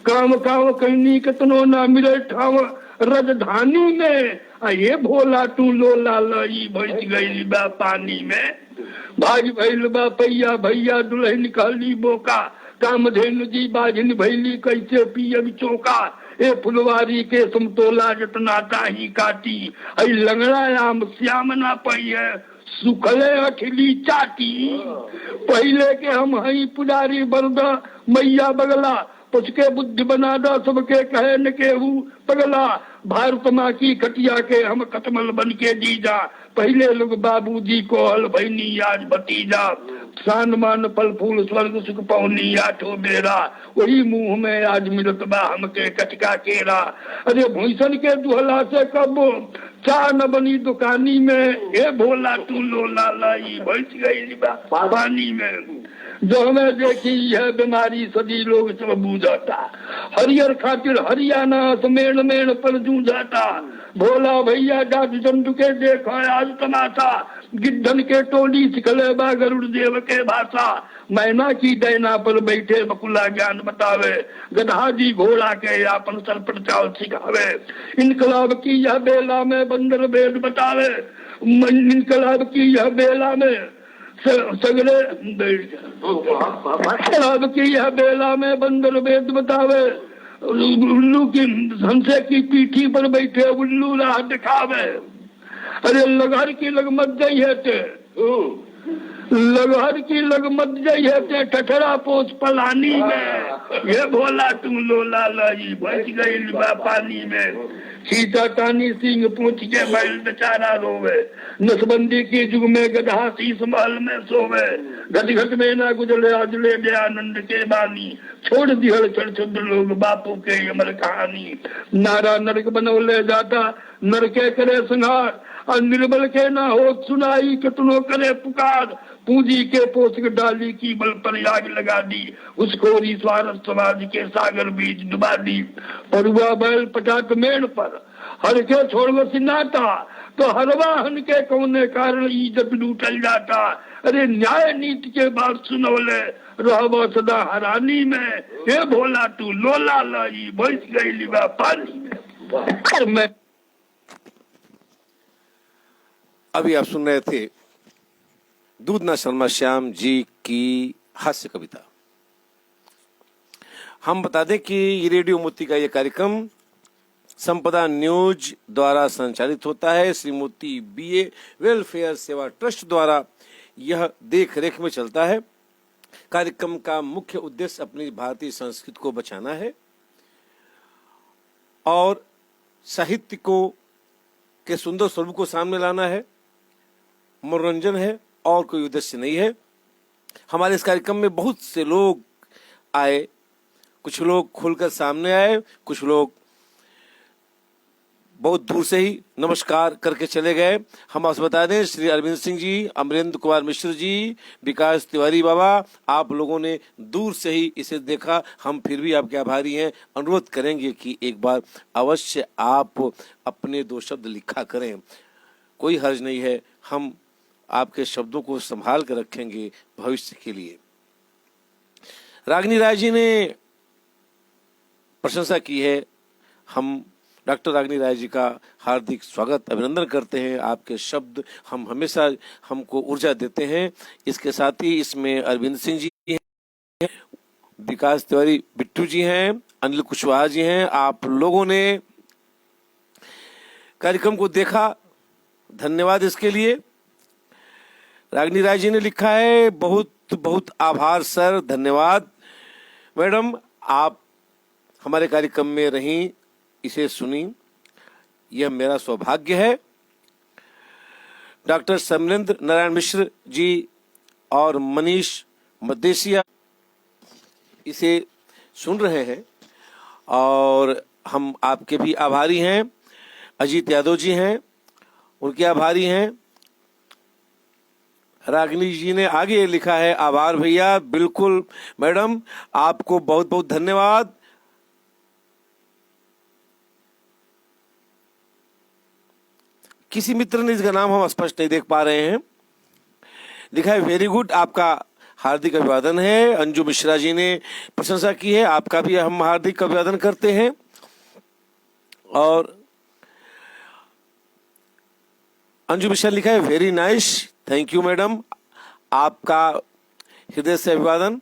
काम काम कहनी कितनो ना मिले ठाव राजधानी में, ये भोला तू लोला लई भैंस गई बा पानी में। भाई भैल बा पैया भैया दुल्हन कहली बोका, कामधेनु जी बाझिन भैली कैसे पियब चौका। ए फुलवारी के समतोला जतना ताही काटी, आई लंगड़ा आम श्याम ना पई है सुखले अठली चाटी। पहले के हम हई पुजारी बरदा मैया बगला, उसके बुद्धि बना दो सबके कहे न केहू पगला। भारत माँ की खटिया के हम कतमल बन के जीजा, पहले लोग बाबूजी को हल भैनी आज भतीजा। सान मान फल फूल स्वर्ग सुख पौनी आठो बेरा, वही मुंह में आज मिलत बा हमके कटका केरा। अरे भूषण के दुहला से कब चाह न बनी दुकानी में, ए भोला तू लोला लाई भैंस गई बा पानी में। जो हमें देखी यह बीमारी सभी लोग सब बूझाता, हरियर खातिर हरियाणा मेण मेण पर जूझाता। भोला भैया डाक जंतु के देखो आज तमाशा, गिद्धन के टोली सिखले बा गरुड़ देव के भाषा। मैना की दैना पर बैठे बकुला ज्ञान बतावे, गधा जी घोड़ा के आपन सर पर चाल सिखावे। इनकलाब की यह बेला में बंदर वेद बतावे, इनकलाब की यह बेला में सगरे इनकलाब की यह बेला में बंदर वेद बतावे। उल्लू की हंसे की पीठी पर बैठे उल्लू राह दिखावे। अरे लगहर की लग मत गई है ते, लगहर की लग मत गई है ते ठठरा पोस पलानी में। ये भोला तू लोला लाई बच गई बा पानी में। सीता तानी सिंह पूछ के बैल बेचारा रोवे, नसबंदी की जुग में गधा शीस महल में सोवे। घट घट में ना गुजरे अजले दयानंद के बानी, छोड़ दिहल चढ़ चुद लोग बापू के अमर कहानी। नारा नरक बनौले जाता नरके करे संहार, और निर्बल के ना हो सुनाई कितनों करे पुकार। पूंजी के पोषक डाली की बल पर आग लगा दी, उसकोरी स्वार्थ समाज के सागर बीच डुबा दी। परुआ बैल पटाक मेड़ पर हर के छोड़ सिनाता, तो हरवाहन के कौने कारण इज्जत लूटल जाता। अरे न्याय नीति के बात सुनौले रहबो सदा हरानी में। हे भोला तू लोला लाई भैंस गई बा पानी में। अभी आप सुन रहे थे दूधना शर्मा श्याम जी की हास्य कविता। हम बता दें कि ये रेडियो मोती का ये कार्यक्रम संपदा न्यूज द्वारा संचालित होता है। श्री मोती बीए वेलफेयर सेवा ट्रस्ट द्वारा यह देख रेख में चलता है। कार्यक्रम का मुख्य उद्देश्य अपनी भारतीय संस्कृति को बचाना है और साहित्य को के सुंदर स्वरूप को सामने लाना है, मनोरंजन है और कोई उद्देश्य नहीं है। हमारे इस कार्यक्रम में बहुत से लोग आए, कुछ लोग खुलकर सामने आए, कुछ लोग बहुत दूर से ही नमस्कार करके चले गए। हम आपसे बता दें, श्री अरविंद सिंह जी, अमरेंद्र कुमार मिश्र जी, विकास तिवारी बाबा, आप लोगों ने दूर से ही इसे देखा। हम फिर भी आपके आभारी हैं। अनुरोध करेंगे कि एक बार अवश्य आप अपने 2 शब्द लिखा करें, कोई हर्ज नहीं है। हम आपके शब्दों को संभाल कर रखेंगे भविष्य के लिए। रागिनी राय जी ने प्रशंसा की है। हम डॉक्टर रागिनी राय जी का हार्दिक स्वागत अभिनंदन करते हैं। आपके शब्द हम हमेशा हमको ऊर्जा देते हैं। इसके साथ ही इसमें अरविंद सिंह जी हैं, विकास तिवारी बिट्टू जी हैं, अनिल कुशवाहा जी हैं। आप लोगों ने कार्यक्रम को देखा, धन्यवाद इसके लिए। रागिनी राय जी ने लिखा है, बहुत बहुत आभार सर, धन्यवाद। मैडम, आप हमारे कार्यक्रम में रहीं, इसे सुनी, यह मेरा सौभाग्य है। डॉक्टर समरेंद्र नारायण मिश्र जी और मनीष मदेशिया इसे सुन रहे हैं और हम आपके भी आभारी हैं। अजीत यादव जी हैं, उनके आभारी हैं। रागिनी जी ने आगे लिखा है, आभार भैया। बिल्कुल मैडम, आपको बहुत बहुत धन्यवाद। किसी मित्र ने इसका नाम हम स्पष्ट नहीं देख पा रहे हैं, लिखा है वेरी गुड, आपका हार्दिक अभिवादन है। अंजू मिश्रा जी ने प्रशंसा की है, आपका भी हम हार्दिक अभिवादन करते हैं। और अंजू मिश्रा लिखा है very nice, thank you madam, आपका हृदय से अभिवादन।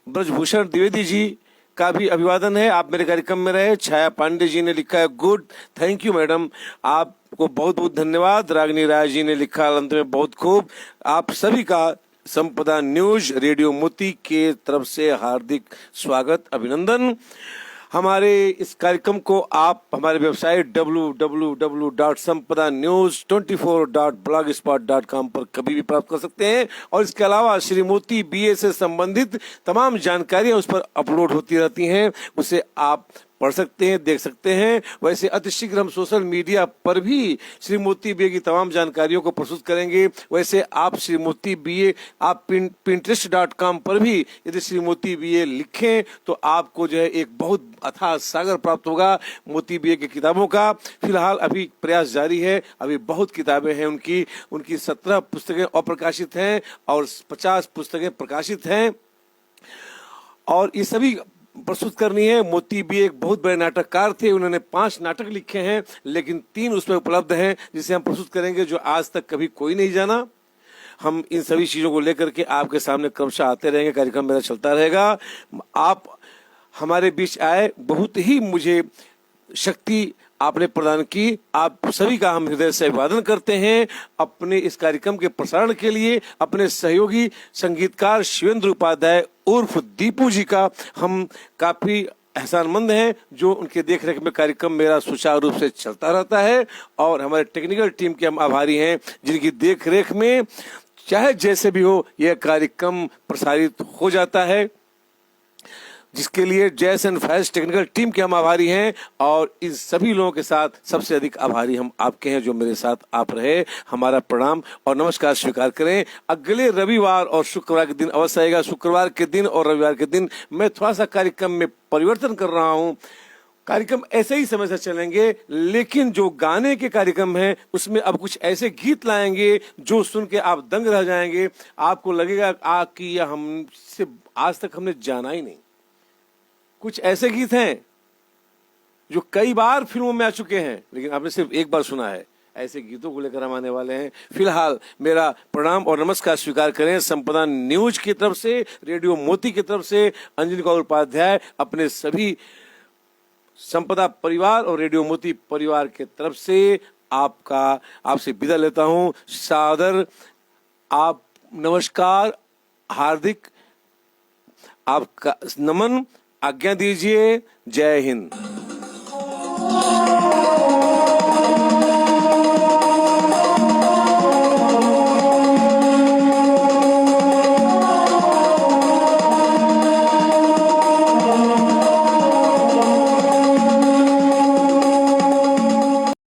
ब्रजभूषण द्विवेदी जी का भी अभिवादन है, आप मेरे कार्यक्रम में रहे। छाया पांडे जी ने लिखा है गुड, थैंक यू मैडम, आपको बहुत बहुत धन्यवाद। रागिनी राय जी ने लिखा अंत में बहुत खूब। आप सभी का संपदा न्यूज रेडियो मोती के तरफ से हार्दिक स्वागत अभिनंदन। हमारे इस कार्यक्रम को आप हमारे वेबसाइट www.sampadanews24.blogspot.com पर कभी भी प्राप्त कर सकते हैं। और इसके अलावा श्री मोती BA से संबंधित तमाम जानकारियां उस पर अपलोड होती रहती हैं, उसे आप पढ़ सकते हैं, देख सकते हैं। वैसे अतिशीघ्र हम सोशल मीडिया पर भी श्री मोती BA की तमाम जानकारियों को प्रस्तुत करेंगे। वैसे आप श्री मोती BA आप pinterest.com पर भी यदि श्री मोती BA लिखें तो आपको जो है एक बहुत अथाह सागर प्राप्त होगा मोती BA की किताबों का। फिलहाल अभी प्रयास जारी है, अभी बहुत किताबें हैं उनकी 17 पुस्तकें अप्रकाशित हैं और 50 पुस्तकें प्रकाशित हैं और ये सभी प्रस्तुत करनी है। मोती BA एक बहुत बड़े नाटककार थे, उन्होंने 5 नाटक लिखे हैं, लेकिन 3 उसमें उपलब्ध हैं जिसे हम प्रस्तुत करेंगे जो आज तक कभी कोई नहीं जाना। हम इन सभी चीजों को लेकर के आपके सामने क्रमशः आते रहेंगे, कार्यक्रम मेरा चलता रहेगा। आप हमारे बीच आए, बहुत ही मुझे शक्ति आपने प्रदान की, आप सभी का हम हृदय से अभिवादन करते हैं। अपने इस कार्यक्रम के प्रसारण के लिए अपने सहयोगी संगीतकार शिवेंद्र उपाध्याय उर्फ दीपू जी का हम काफी एहसानमंद हैं, जो उनके देखरेख में कार्यक्रम मेरा सुचारू रूप से चलता रहता है। और हमारे टेक्निकल टीम के हम आभारी हैं, जिनकी देखरेख में चाहे जैसे भी हो यह कार्यक्रम प्रसारित हो जाता है, जिसके लिए जैस एंड फैस टेक्निकल टीम के हम आभारी हैं। और इन सभी लोगों के साथ सबसे अधिक आभारी हम आपके हैं, जो मेरे साथ आप रहे। हमारा प्रणाम और नमस्कार स्वीकार करें। अगले रविवार और शुक्रवार के दिन अवश्य आएगा। शुक्रवार के दिन और रविवार के दिन मैं थोड़ा सा कार्यक्रम में परिवर्तन कर रहा हूं। कार्यक्रम ऐसे ही समय से चलेंगे, लेकिन जो गाने के कार्यक्रम हैं उसमें अब कुछ ऐसे गीत लाएंगे जो सुन के आप दंग रह जाएंगे। आपको लगेगा कि हमसे आज तक हमने जाना ही नहीं। कुछ ऐसे गीत हैं जो कई बार फिल्मों में आ चुके हैं, लेकिन आपने सिर्फ एक बार सुना है। ऐसे गीतों को लेकर हम आने वाले हैं। फिलहाल मेरा प्रणाम और नमस्कार स्वीकार करें। संपदा न्यूज की तरफ से, रेडियो मोती की तरफ से अंजनी कौर उपाध्याय अपने सभी संपदा परिवार और रेडियो मोती परिवार के तरफ से आपसे विदा लेता हूं। सादर आप नमस्कार, हार्दिक आपका नमन, आज्ञा दीजिए। जय हिंद।